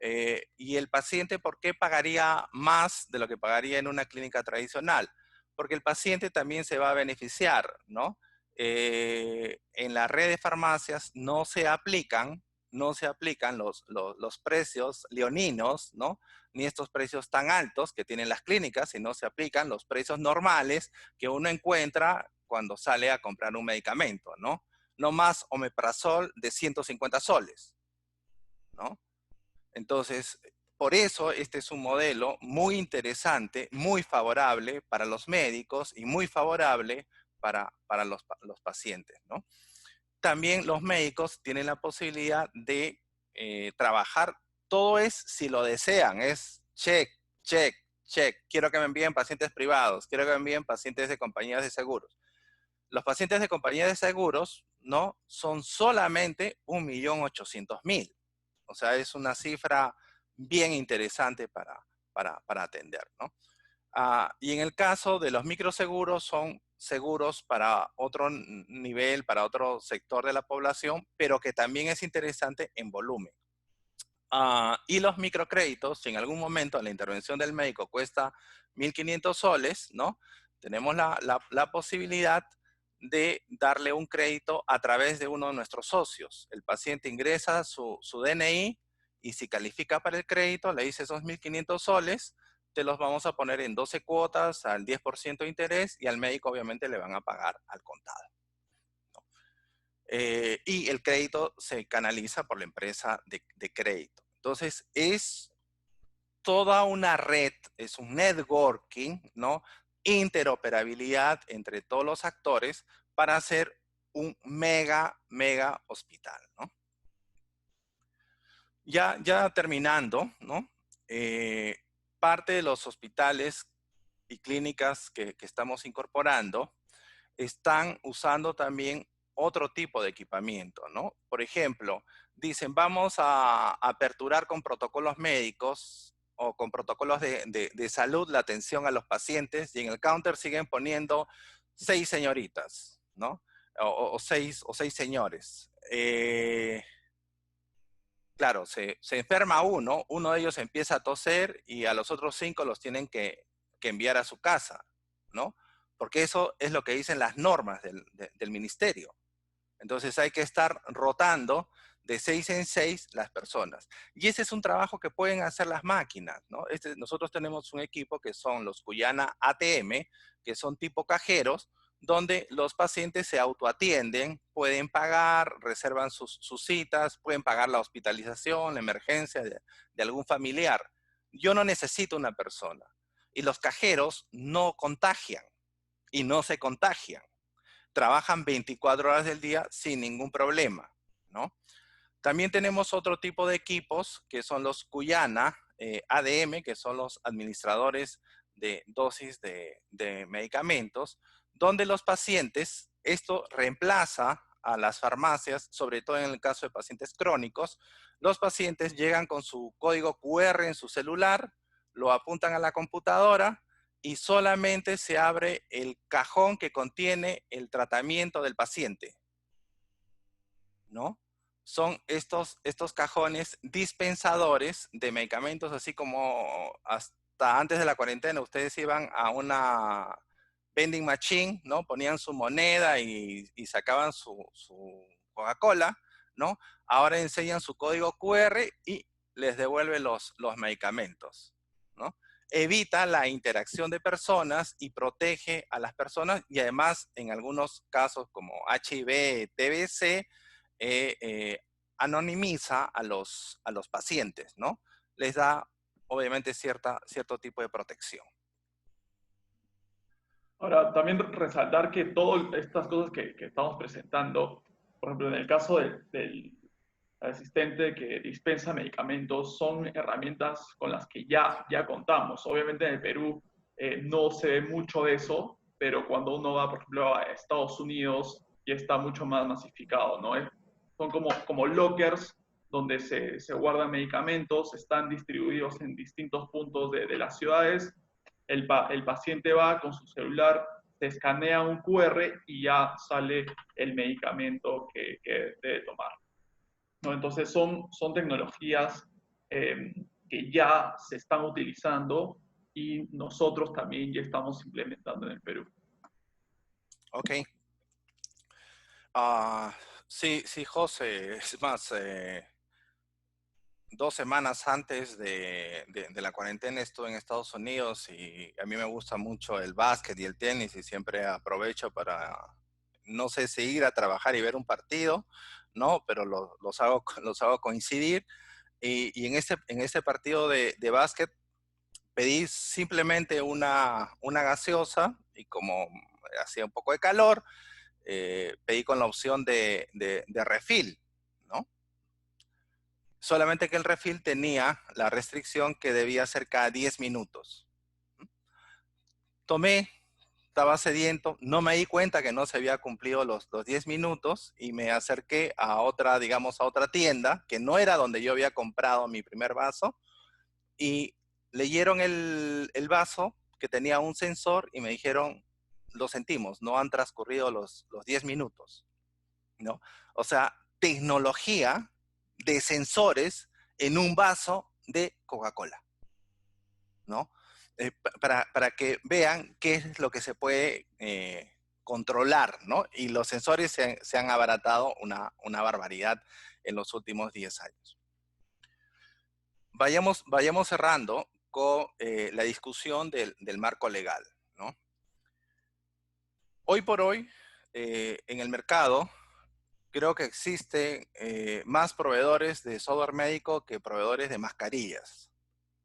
Y el paciente, ¿por qué pagaría más de lo que pagaría en una clínica tradicional? Porque el paciente también se va a beneficiar, ¿no? En la red de farmacias no se aplican los precios leoninos, ¿no? Ni estos precios tan altos que tienen las clínicas, sino se aplican los precios normales que uno encuentra cuando sale a comprar un medicamento, ¿no? No más omeprazol de 150 soles, ¿no? Entonces, por eso este es un modelo muy interesante, muy favorable para los médicos y muy favorable para los pacientes, ¿no? También los médicos tienen la posibilidad de trabajar, todo es si lo desean, es check, check, check. Quiero que me envíen pacientes privados, quiero que me envíen pacientes de compañías de seguros. Los pacientes de compañías de seguros, ¿no?, son solamente 1.800.000. O sea, es una cifra bien interesante para atender, ¿no? Y en el caso de los microseguros, son seguros para otro nivel, para otro sector de la población, pero que también es interesante en volumen. Y los microcréditos, si en algún momento la intervención del médico cuesta 1.500 soles, ¿no?, tenemos la posibilidad de darle un crédito a través de uno de nuestros socios. El paciente ingresa su DNI y si califica para el crédito, le dice esos 1.500 soles, te los vamos a poner en 12 cuotas al 10% de interés y al médico obviamente le van a pagar al contado, ¿no? Y el crédito se canaliza por la empresa de crédito. Entonces, es toda una red, es un networking, ¿no? Interoperabilidad entre todos los actores para hacer un mega hospital, ¿no? Ya terminando, ¿no? Parte de los hospitales y clínicas que estamos incorporando están usando también otro tipo de equipamiento, ¿no? Por ejemplo, dicen, vamos a aperturar con protocolos médicos o con protocolos de salud la atención a los pacientes y en el counter siguen poniendo 6 señoritas, ¿no? O seis señores. Claro, se enferma uno de ellos empieza a toser y a los otros 5 los tienen que enviar a su casa, ¿no? Porque eso es lo que dicen las normas del ministerio. Entonces hay que estar rotando de 6 en 6 las personas. Y ese es un trabajo que pueden hacer las máquinas, ¿no? Nosotros tenemos un equipo que son los Cuyana ATM, que son tipo cajeros, donde los pacientes se autoatienden, pueden pagar, reservan sus citas, pueden pagar la hospitalización, la emergencia de algún familiar. Yo no necesito una persona. Y los cajeros no contagian y no se contagian, trabajan 24 horas del día sin ningún problema, ¿no? También tenemos otro tipo de equipos que son los Cuyana ADM, que son los administradores de dosis de medicamentos, donde los pacientes, esto reemplaza a las farmacias, sobre todo en el caso de pacientes crónicos, los pacientes llegan con su código QR en su celular, lo apuntan a la computadora y solamente se abre el cajón que contiene el tratamiento del paciente, ¿no? Son estos cajones dispensadores de medicamentos, así como hasta antes de la cuarentena ustedes iban a una vending machine, ¿no? Ponían su moneda y sacaban su Coca-Cola, ¿no? Ahora enseñan su código QR y les devuelve los medicamentos, ¿no? Evita la interacción de personas y protege a las personas y además en algunos casos como HIV, TBC, eh, eh, anonimiza a los pacientes, ¿no? Les da obviamente cierto tipo de protección. Ahora, también resaltar que todas estas cosas que estamos presentando, por ejemplo, en el caso del asistente que dispensa medicamentos, son herramientas con las que ya contamos. Obviamente en el Perú no se ve mucho de eso, pero cuando uno va, por ejemplo, a Estados Unidos, ya está mucho más masificado, ¿no? Son como lockers donde se guardan medicamentos, están distribuidos en distintos puntos de las ciudades. El paciente va con su celular, se escanea un QR y ya sale el medicamento que debe tomar, ¿no? Entonces son tecnologías que ya se están utilizando y nosotros también ya estamos implementando en el Perú. Ok. Sí, José, es más, 2 semanas antes de la cuarentena estuve en Estados Unidos y a mí me gusta mucho el básquet y el tenis y siempre aprovecho para, no sé si ir a trabajar y ver un partido, ¿no? Pero los hago coincidir y en este partido de básquet pedí simplemente una gaseosa y como hacía un poco de calor, pedí con la opción de refill, ¿no? Solamente que el refill tenía la restricción que debía ser cada 10 minutos. Tomé, estaba sediento, no me di cuenta que no se había cumplido los 10 minutos y me acerqué a otra, digamos, a otra tienda, que no era donde yo había comprado mi primer vaso, y leyeron el vaso que tenía un sensor y me dijeron, lo sentimos, no han transcurrido los 10 minutos, ¿no? O sea, tecnología de sensores en un vaso de Coca-Cola, ¿no? Para que vean qué es lo que se puede controlar, ¿no? Y los sensores se han abaratado una barbaridad en los últimos 10 años. Vayamos cerrando con la discusión del marco legal, ¿no? Hoy por hoy, en el mercado, creo que existen más proveedores de software médico que proveedores de mascarillas,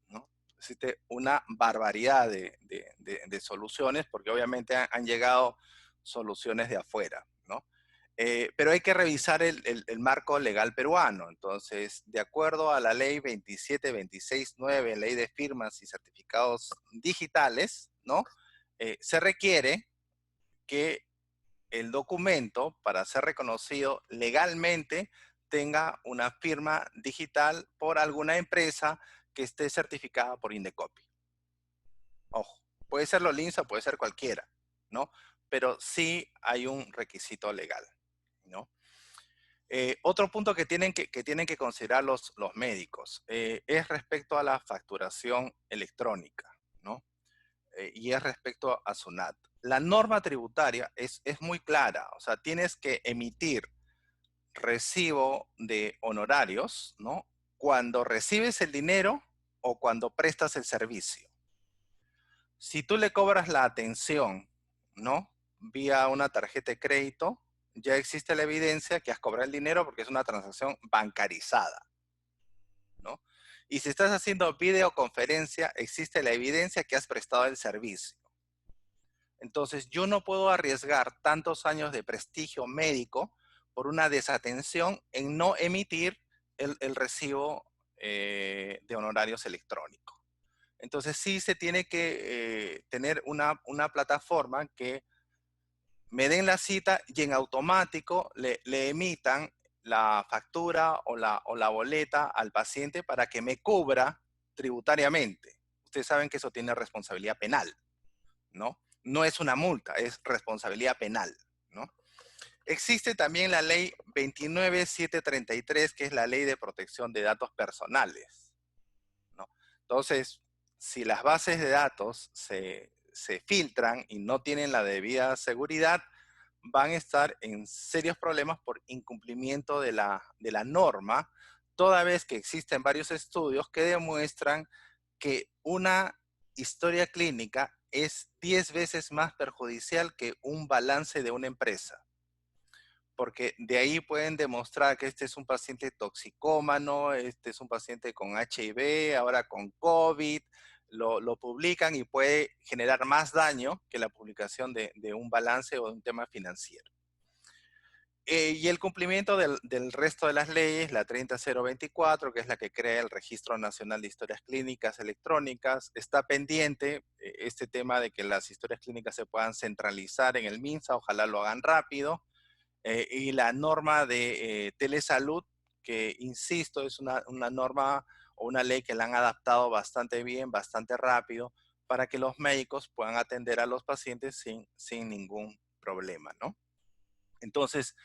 ¿no? Existe una barbaridad de soluciones porque obviamente han llegado soluciones de afuera, ¿no? Pero hay que revisar el marco legal peruano. Entonces, de acuerdo a la ley 27269, ley de firmas y certificados digitales, ¿no? Se requiere que el documento, para ser reconocido legalmente, tenga una firma digital por alguna empresa que esté certificada por Indecopi. Ojo, puede ser Lolinsa, puede ser cualquiera, ¿no? Pero sí hay un requisito legal, ¿no? Otro punto que tienen que considerar los médicos es respecto a la facturación electrónica, ¿no? Y es respecto a SUNAT. La norma tributaria es muy clara, o sea, tienes que emitir recibo de honorarios, ¿no? Cuando recibes el dinero o cuando prestas el servicio. Si tú le cobras la atención, ¿no? Vía una tarjeta de crédito, ya existe la evidencia que has cobrado el dinero porque es una transacción bancarizada, ¿no? Y si estás haciendo videoconferencia, existe la evidencia que has prestado el servicio. Entonces, yo no puedo arriesgar tantos años de prestigio médico por una desatención en no emitir el recibo de honorarios electrónicos. Entonces, sí se tiene que tener una plataforma que me den la cita y en automático le emitan la factura o la boleta al paciente para que me cubra tributariamente. Ustedes saben que eso tiene responsabilidad penal, ¿no? No es una multa, es responsabilidad penal, ¿no? Existe también la ley 29733, que es la ley de protección de datos personales, ¿no? Entonces, si las bases de datos se filtran y no tienen la debida seguridad, van a estar en serios problemas por incumplimiento de la norma, toda vez que existen varios estudios que demuestran que una historia clínica es 10 veces más perjudicial que un balance de una empresa, porque de ahí pueden demostrar que este es un paciente toxicómano, este es un paciente con HIV, ahora con COVID, lo publican y puede generar más daño que la publicación de un balance o de un tema financiero. Y el cumplimiento del resto de las leyes, la 30024, que es la que crea el Registro Nacional de Historias Clínicas Electrónicas, está pendiente este tema de que las historias clínicas se puedan centralizar en el MINSA, ojalá lo hagan rápido. Y la norma de telesalud, que insisto, es una norma o una ley que la han adaptado bastante bien, bastante rápido, para que los médicos puedan atender a los pacientes sin ningún problema, ¿no? Entonces,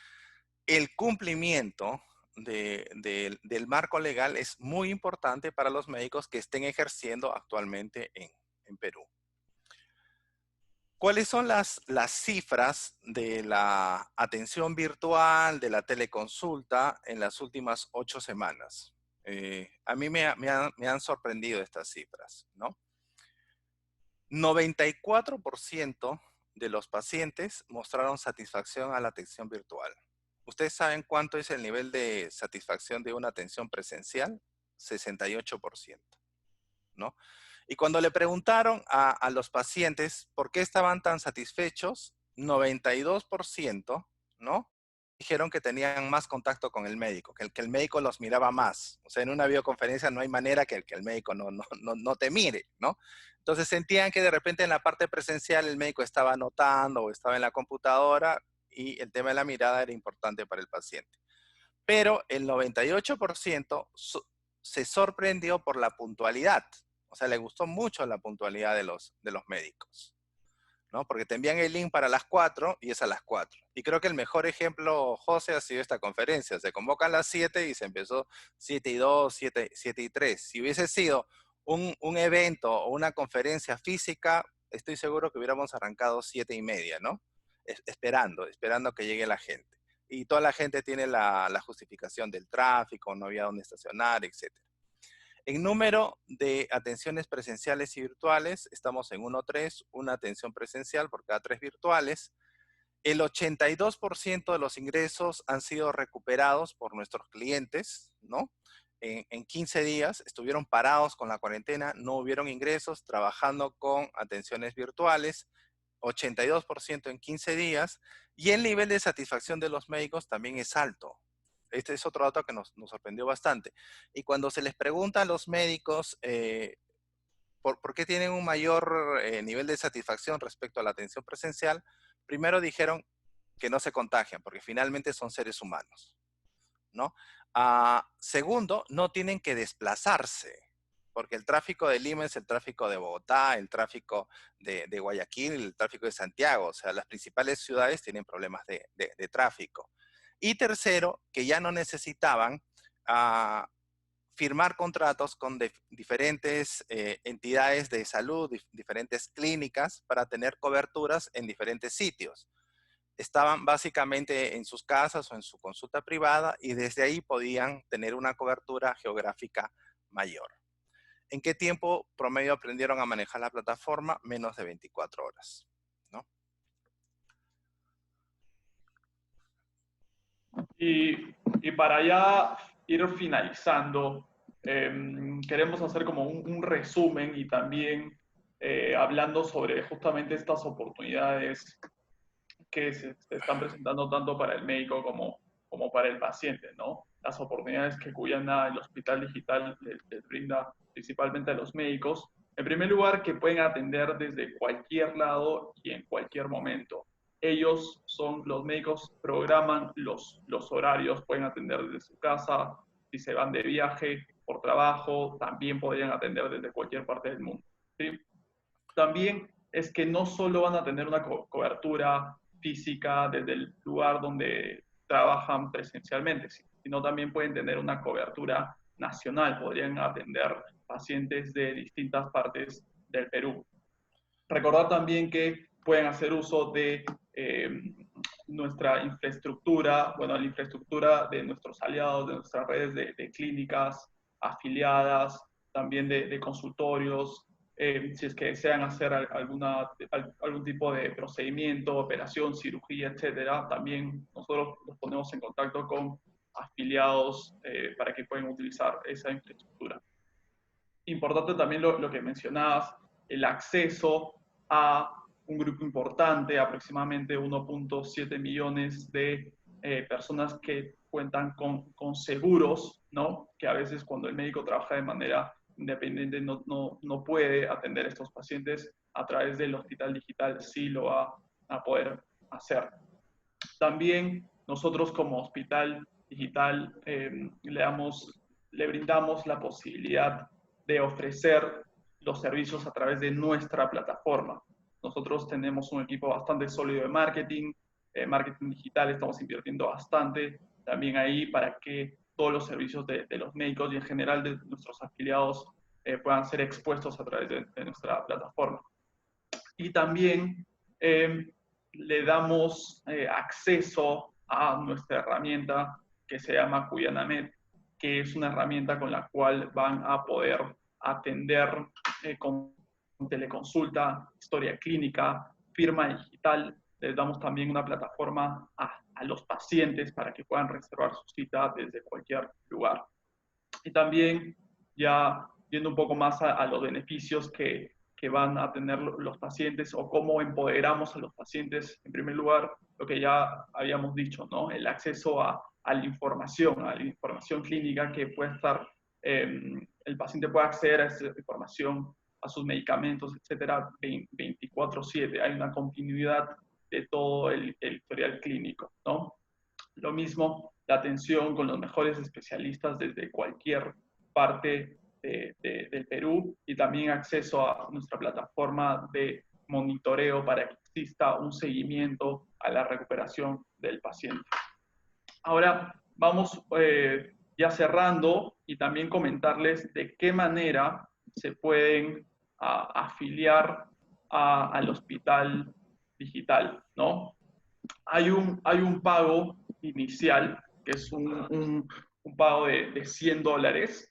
el cumplimiento del marco legal es muy importante para los médicos que estén ejerciendo actualmente en Perú. ¿Cuáles son las cifras de la atención virtual, de la teleconsulta en las últimas 8 semanas? A mí me han sorprendido estas cifras, ¿no? 94% de los pacientes mostraron satisfacción a la atención virtual. ¿Ustedes saben cuánto es el nivel de satisfacción de una atención presencial? 68%, ¿no? Y cuando le preguntaron a los pacientes por qué estaban tan satisfechos, 92%, ¿no? Dijeron que tenían más contacto con el médico, que el médico los miraba más. O sea, en una videoconferencia no hay manera que el médico no te mire, ¿no? Entonces sentían que de repente en la parte presencial el médico estaba anotando o estaba en la computadora y el tema de la mirada era importante para el paciente. Pero el 98% se sorprendió por la puntualidad. O sea, le gustó mucho la puntualidad de los médicos, ¿no? Porque te envían el link para las 4 y es a las 4. Y creo que el mejor ejemplo, José, ha sido esta conferencia. Se convocan a las 7 y se empezó 7:02, 7:03. Si hubiese sido un evento o una conferencia física, estoy seguro que hubiéramos arrancado 7:30, ¿no? Esperando que llegue la gente. Y toda la gente tiene la justificación del tráfico, no había dónde estacionar, etcétera. En número de atenciones presenciales y virtuales, estamos en 1:3, una atención presencial por cada 3 virtuales. El 82% de los ingresos han sido recuperados por nuestros clientes, ¿no? En 15 días estuvieron parados con la cuarentena, no hubieron ingresos, trabajando con atenciones virtuales, 82% en 15 días, y el nivel de satisfacción de los médicos también es alto. Este es otro dato que nos sorprendió bastante. Y cuando se les pregunta a los médicos por qué tienen un mayor nivel de satisfacción respecto a la atención presencial, primero dijeron que no se contagian, porque finalmente son seres humanos, ¿no? Segundo, no tienen que desplazarse, porque el tráfico de Lima es el tráfico de Bogotá, el tráfico de Guayaquil, el tráfico de Santiago. O sea, las principales ciudades tienen problemas de tráfico. Y tercero, que ya no necesitaban firmar contratos con diferentes entidades de salud, diferentes clínicas, para tener coberturas en diferentes sitios. Estaban básicamente en sus casas o en su consulta privada y desde ahí podían tener una cobertura geográfica mayor. ¿En qué tiempo promedio aprendieron a manejar la plataforma? Menos de 24 horas, ¿no? Y para ya ir finalizando, queremos hacer como un resumen y también hablando sobre justamente estas oportunidades que se están presentando tanto para el médico como para el paciente, ¿no? Las oportunidades que Cuyana, el Hospital Digital, les brinda principalmente a los médicos. En primer lugar, que pueden atender desde cualquier lado y en cualquier momento. Ellos son, los médicos programan los horarios, pueden atender desde su casa, si se van de viaje por trabajo, también podrían atender desde cualquier parte del mundo, ¿sí? También es que no solo van a tener una cobertura física desde el lugar donde trabajan presencialmente, sino también pueden tener una cobertura nacional, podrían atender pacientes de distintas partes del Perú. Recordar también que pueden hacer uso de nuestra infraestructura, bueno, la infraestructura de nuestros aliados, de nuestras redes de clínicas afiliadas, también de consultorios, si es que desean hacer algún tipo de procedimiento, operación, cirugía, etcétera, también nosotros los ponemos en contacto con afiliados para que puedan utilizar esa infraestructura. Importante también lo que mencionabas, el acceso a un grupo importante, aproximadamente 1.7 millones de personas que cuentan con seguros, ¿no? Que a veces cuando el médico trabaja de manera independiente no puede atender a estos pacientes. A través del hospital digital sí lo va a poder hacer. También nosotros como hospital digital le brindamos la posibilidad de ofrecer los servicios a través de nuestra plataforma. Nosotros tenemos un equipo bastante sólido de marketing digital, estamos invirtiendo bastante también ahí para que todos los servicios de los médicos y en general de nuestros afiliados puedan ser expuestos a través de nuestra plataforma. Y también le damos acceso a nuestra herramienta que se llama CuyanaMed, que es una herramienta con la cual van a poder atender con teleconsulta, historia clínica, firma digital. Les damos también una plataforma a los pacientes para que puedan reservar su cita desde cualquier lugar. Y también ya yendo un poco más a los beneficios que van a tener los pacientes o cómo empoderamos a los pacientes. En primer lugar, lo que ya habíamos dicho, ¿no? El acceso a la información clínica que puede estar, el paciente puede acceder a esa información, a sus medicamentos, etcétera, 24/7. Hay una continuidad de todo el historial clínico, ¿no? Lo mismo, la atención con los mejores especialistas desde cualquier parte del Perú y también acceso a nuestra plataforma de monitoreo para que exista un seguimiento a la recuperación del paciente. Ahora vamos ya cerrando y también comentarles de qué manera se pueden afiliar al hospital digital, ¿no? Hay un pago inicial, que es un pago de $100.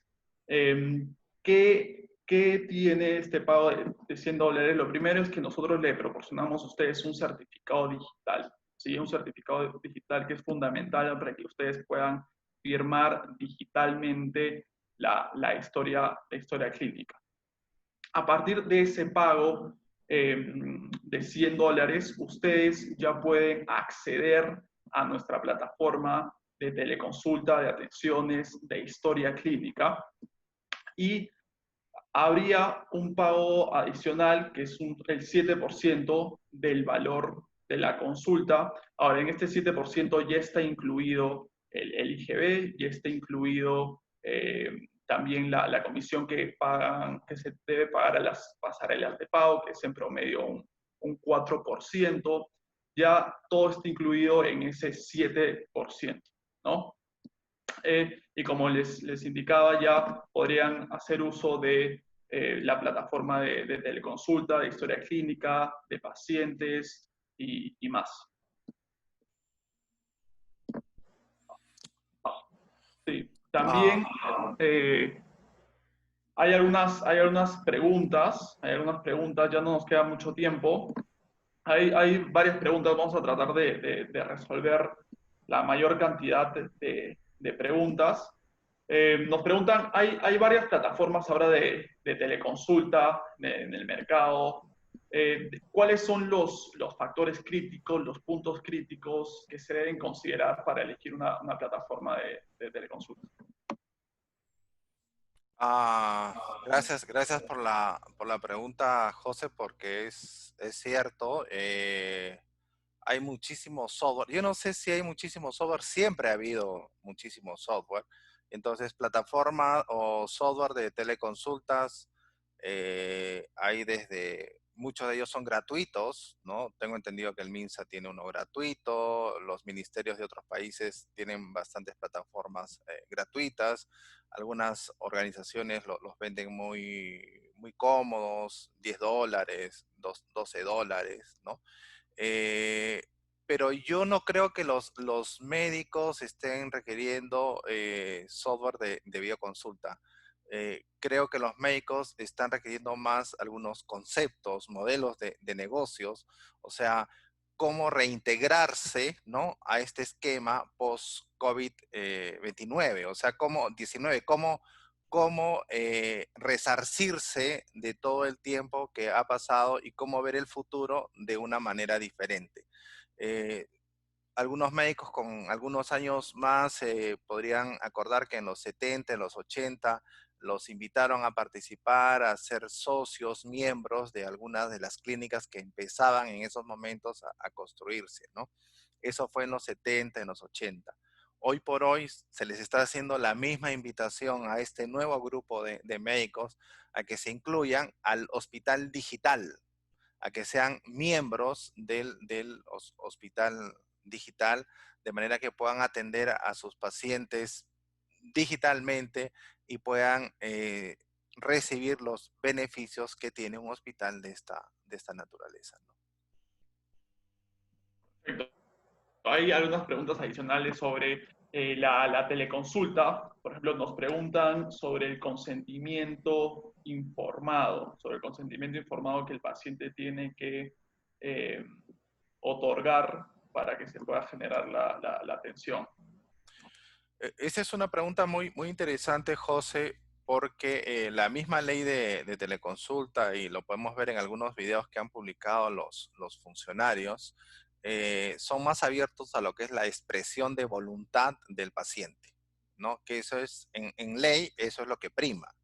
¿Qué tiene este pago de $100? Lo primero es que nosotros le proporcionamos a ustedes un certificado digital, ¿sí? Un certificado digital que es fundamental para que ustedes puedan firmar digitalmente la historia clínica. A partir de ese pago de $100, ustedes ya pueden acceder a nuestra plataforma de teleconsulta, de atenciones, de historia clínica. Y habría un pago adicional que es el 7% del valor de la consulta. Ahora, en este 7% ya está incluido el IGB, ya está incluido también la comisión que, pagan, que se debe pagar a las pasarelas de pago, que es en promedio un 4%. Ya todo está incluido en ese 7%, ¿no? Y como les indicaba, ya podrían hacer uso de la plataforma de teleconsulta, de historia clínica, de pacientes y más. Sí. También hay algunas preguntas, ya no nos queda mucho tiempo. Hay varias preguntas, vamos a tratar de resolver la mayor cantidad de preguntas. Nos preguntan, hay varias plataformas ahora de teleconsulta en el mercado. ¿Cuáles son los factores críticos, los puntos críticos que se deben considerar para elegir una plataforma de teleconsulta? Gracias por la pregunta, José, porque es cierto, hay muchísimo software. Yo no sé si hay muchísimo software, siempre ha habido muchísimo software. Entonces, plataforma o software de teleconsultas, hay desde, muchos de ellos son gratuitos, ¿no? Tengo entendido que el MINSA tiene uno gratuito, los ministerios de otros países tienen bastantes plataformas gratuitas, algunas organizaciones los venden muy cómodos, $10, $12, ¿no? Eh, pero yo no creo que los médicos estén requiriendo software de videoconsulta. Creo que los médicos están requiriendo más algunos conceptos, modelos de negocios, o sea, cómo reintegrarse, ¿no? A este esquema post-COVID-29, o sea, cómo, 19, cómo resarcirse de todo el tiempo que ha pasado y cómo ver el futuro de una manera diferente. Eh, Algunos médicos con algunos años más podrían acordar que en los 70, en los 80, los invitaron a participar, a ser socios, miembros de algunas de las clínicas que empezaban en esos momentos a construirse, ¿no? Eso fue en los 70, en los 80. Hoy por hoy se les está haciendo la misma invitación a este nuevo grupo de médicos a que se incluyan al hospital digital, a que sean miembros del hospital digital, de manera que puedan atender a sus pacientes digitalmente y puedan recibir los beneficios que tiene un hospital de esta naturaleza, ¿no? Perfecto. Hay algunas preguntas adicionales sobre la teleconsulta. Por ejemplo, nos preguntan sobre el consentimiento informado, sobre el consentimiento informado que el paciente tiene que eh, otorgar para que se pueda generar la atención. Esa es una pregunta muy interesante, José, porque la misma ley de teleconsulta, y lo podemos ver en algunos videos que han publicado los funcionarios, son más abiertos a lo que es la expresión de voluntad del paciente, ¿no? Que eso es, en ley, eso es lo que prima.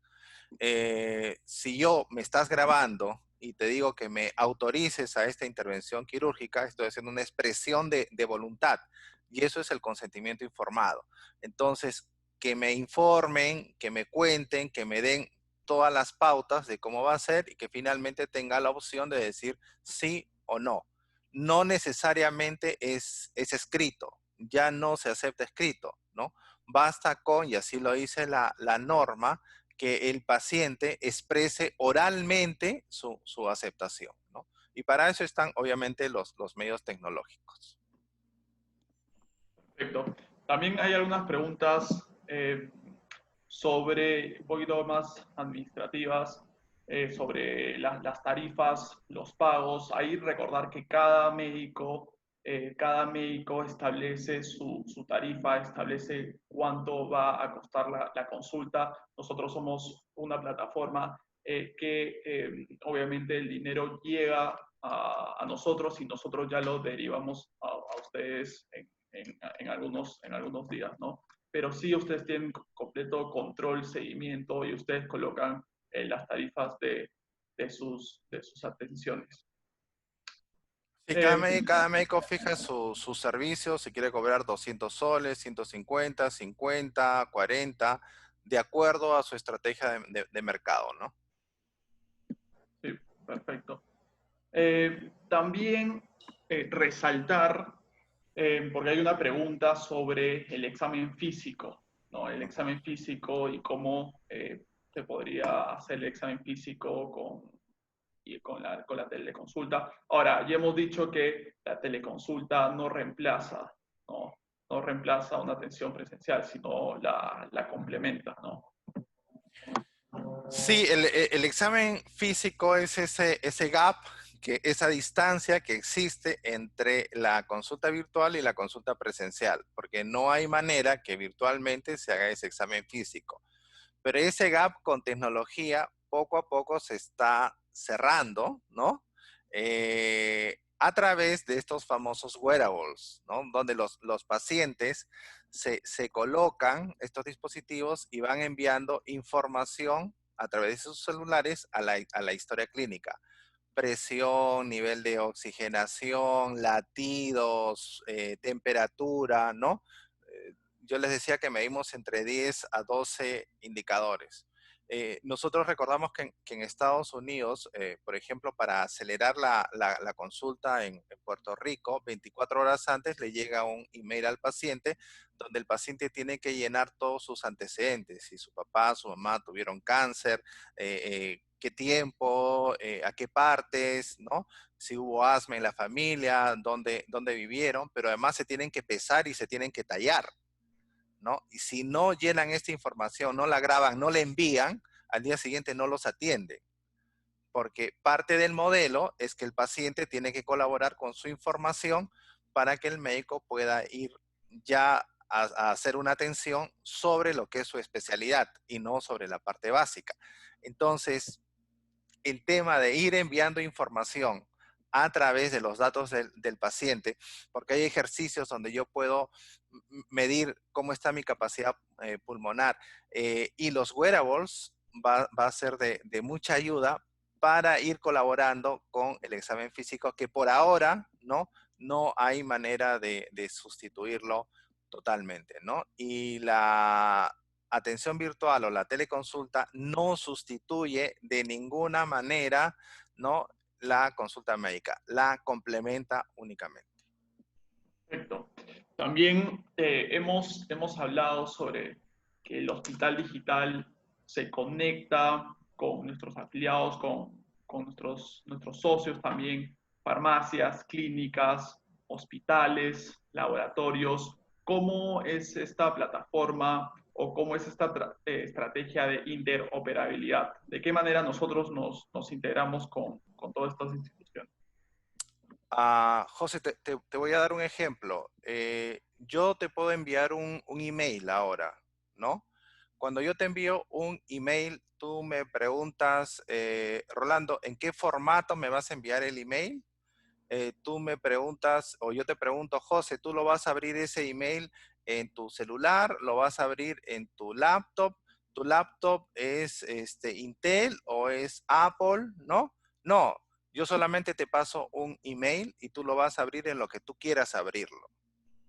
Si yo me estás grabando y te digo que me autorices a esta intervención quirúrgica, estoy haciendo una expresión de voluntad y eso es el consentimiento informado. Entonces, que me informen, que me cuenten, que me den todas las pautas de cómo va a ser y que finalmente tenga la opción de decir sí o no. No necesariamente es escrito, ya no se acepta escrito, ¿no? Basta con, y así lo dice la norma, que el paciente exprese oralmente su aceptación, ¿no? Y para eso están obviamente los medios tecnológicos. Perfecto. También hay algunas preguntas sobre un poquito más administrativas, sobre las tarifas, los pagos. Ahí recordar que cada médico establece su tarifa, establece cuánto va a costar la consulta. Nosotros somos una plataforma que obviamente el dinero llega a nosotros y nosotros ya lo derivamos a ustedes en algunos días, ¿no? Pero sí ustedes tienen completo control, seguimiento y ustedes colocan las tarifas de sus atenciones. Y Eh, cada médico fija su servicio, si quiere cobrar 200 soles, 150, 50, 40, de acuerdo a su estrategia de mercado, ¿no? sí, perfecto. También resaltar, porque hay una pregunta sobre el examen físico, ¿no? El examen físico y cómo se podría hacer el examen físico con la teleconsulta. Ahora, ya hemos dicho que la teleconsulta no reemplaza, ¿no? No reemplaza una atención presencial, sino la complementa, ¿no? Sí, el examen físico es ese gap, esa distancia que existe entre la consulta virtual y la consulta presencial, porque no hay manera que virtualmente se haga ese examen físico. Pero ese gap con tecnología poco a poco se está cerrando, ¿no? A través de estos famosos wearables, ¿no? Donde los pacientes se colocan estos dispositivos y van enviando información a través de sus celulares a la historia clínica. Presión, nivel de oxigenación, latidos, temperatura, ¿no? Yo les decía que medimos entre 10 a 12 indicadores. Nosotros recordamos que en Estados Unidos, por ejemplo, para acelerar la consulta en Puerto Rico, 24 horas antes le llega un email al paciente donde el paciente tiene que llenar todos sus antecedentes, si su papá, su mamá tuvieron cáncer, qué tiempo, a qué partes, ¿no? Si hubo asma en la familia, dónde vivieron, pero además se tienen que pesar y se tienen que tallar, ¿no? Y si no llenan esta información, no la graban, no la envían, al día siguiente no los atienden, porque parte del modelo es que el paciente tiene que colaborar con su información para que el médico pueda ir ya a hacer una atención sobre lo que es su especialidad y no sobre la parte básica. Entonces, el tema de ir enviando información a través de los datos del paciente, porque hay ejercicios donde yo puedo medir cómo está mi capacidad pulmonar, y los wearables va a ser de mucha ayuda para ir colaborando con el examen físico, que por ahora no hay manera de sustituirlo totalmente, ¿no? Y la atención virtual o la teleconsulta no sustituye de ninguna manera, ¿no?, la consulta médica, la complementa únicamente. Perfecto. También hemos hablado sobre que el hospital digital se conecta con nuestros afiliados, con nuestros socios también, farmacias, clínicas, hospitales, laboratorios. ¿Cómo es esta plataforma o cómo es esta estrategia de interoperabilidad? ¿De qué manera nosotros nos integramos con todas estas instituciones? José, te voy a dar un ejemplo. Yo te puedo enviar un email ahora, ¿no? Cuando yo te envío un email, tú me preguntas, Rolando, ¿en qué formato me vas a enviar el email? Tú me preguntas, o yo te pregunto, José, ¿tú lo vas a abrir ese email en tu celular? ¿Lo vas a abrir en tu laptop? ¿Tu laptop es Intel o es Apple? ¿No? No, yo solamente te paso un email y tú lo vas a abrir en lo que tú quieras abrirlo,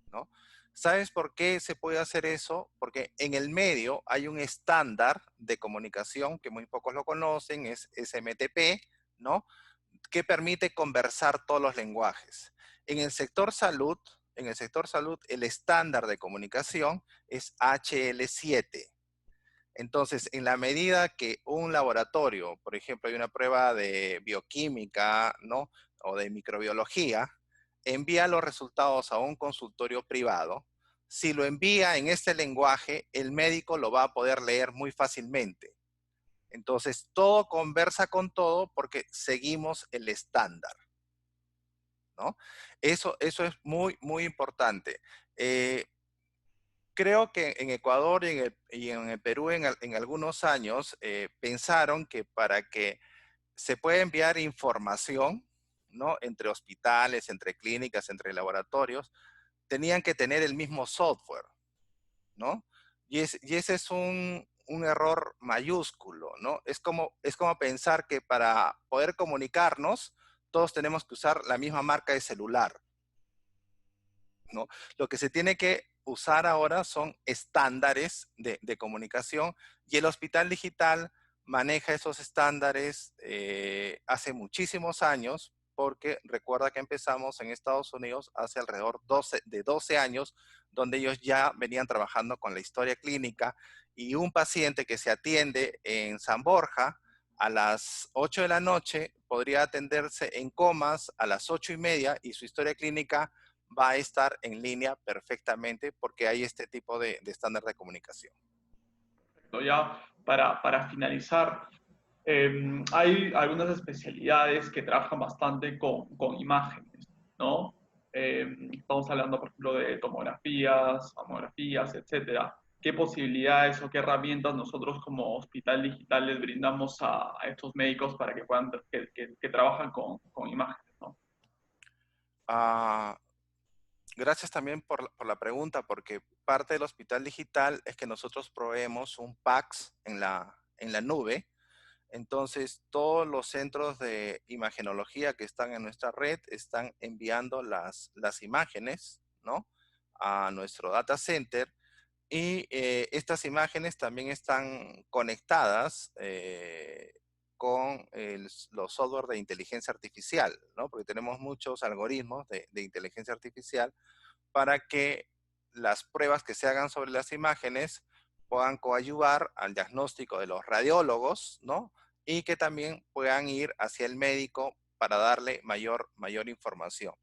¿no? ¿Sabes por qué se puede hacer eso? Porque en el medio hay un estándar de comunicación que muy pocos lo conocen, es SMTP, ¿no?, que permite conversar todos los lenguajes. En el sector salud, el estándar de comunicación es HL7. Entonces, en la medida que un laboratorio, por ejemplo, hay una prueba de bioquímica, ¿no?, o de microbiología, envía los resultados a un consultorio privado, si lo envía en este lenguaje, el médico lo va a poder leer muy fácilmente. Entonces, todo conversa con todo porque seguimos el estándar, ¿no? Eso es muy, muy importante. Eh, Creo que en Ecuador y en el Perú en algunos años pensaron que para que se pueda enviar información, ¿no?, entre hospitales, entre clínicas, entre laboratorios, tenían que tener el mismo software, ¿no? Y ese es un error mayúsculo, ¿no? Es como pensar que para poder comunicarnos todos tenemos que usar la misma marca de celular, ¿no? Lo que se tiene que usar ahora son estándares de comunicación y el hospital digital maneja esos estándares hace muchísimos años, porque recuerda que empezamos en Estados Unidos hace alrededor de 12 años, donde ellos ya venían trabajando con la historia clínica y un paciente que se atiende en San Borja a las 8 de la noche podría atenderse en Comas a las 8:30 y su historia clínica va a estar en línea perfectamente porque hay este tipo de estándar de comunicación. Ya para finalizar, hay algunas especialidades que trabajan bastante con imágenes, ¿no? Estamos hablando, por ejemplo, de tomografías, mamografías, etcétera. ¿Qué posibilidades o qué herramientas nosotros como hospital digital les brindamos a estos médicos para que puedan, que trabajan con imágenes, ¿no? Ah, gracias también por la pregunta, porque parte del hospital digital es que nosotros proveemos un PACS en la nube. Entonces, todos los centros de imagenología que están en nuestra red están enviando las imágenes, ¿no? A nuestro data center. Y estas imágenes también están conectadas con los software de inteligencia artificial, ¿no? Porque tenemos muchos algoritmos de inteligencia artificial para que las pruebas que se hagan sobre las imágenes puedan coadyuvar al diagnóstico de los radiólogos, ¿no? Y que también puedan ir hacia el médico para darle mayor información.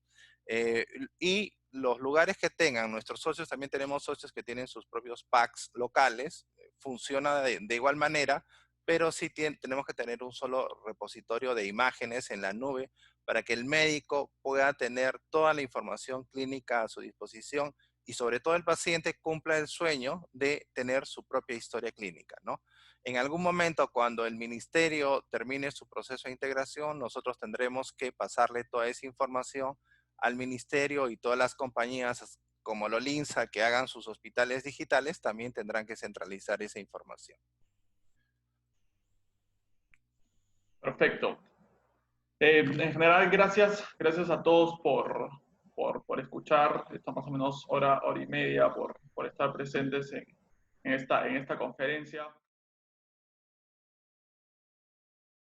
Eh, y los lugares que tengan nuestros socios, también tenemos socios que tienen sus propios packs locales, funciona de igual manera, pero sí tenemos que tener un solo repositorio de imágenes en la nube para que el médico pueda tener toda la información clínica a su disposición y sobre todo el paciente cumpla el sueño de tener su propia historia clínica, ¿no? En algún momento, cuando el ministerio termine su proceso de integración, nosotros tendremos que pasarle toda esa información al ministerio y todas las compañías como Lolinsa que hagan sus hospitales digitales también tendrán que centralizar esa información. Perfecto. En general, gracias a todos por escuchar esta más o menos hora y media, por estar presentes en esta conferencia.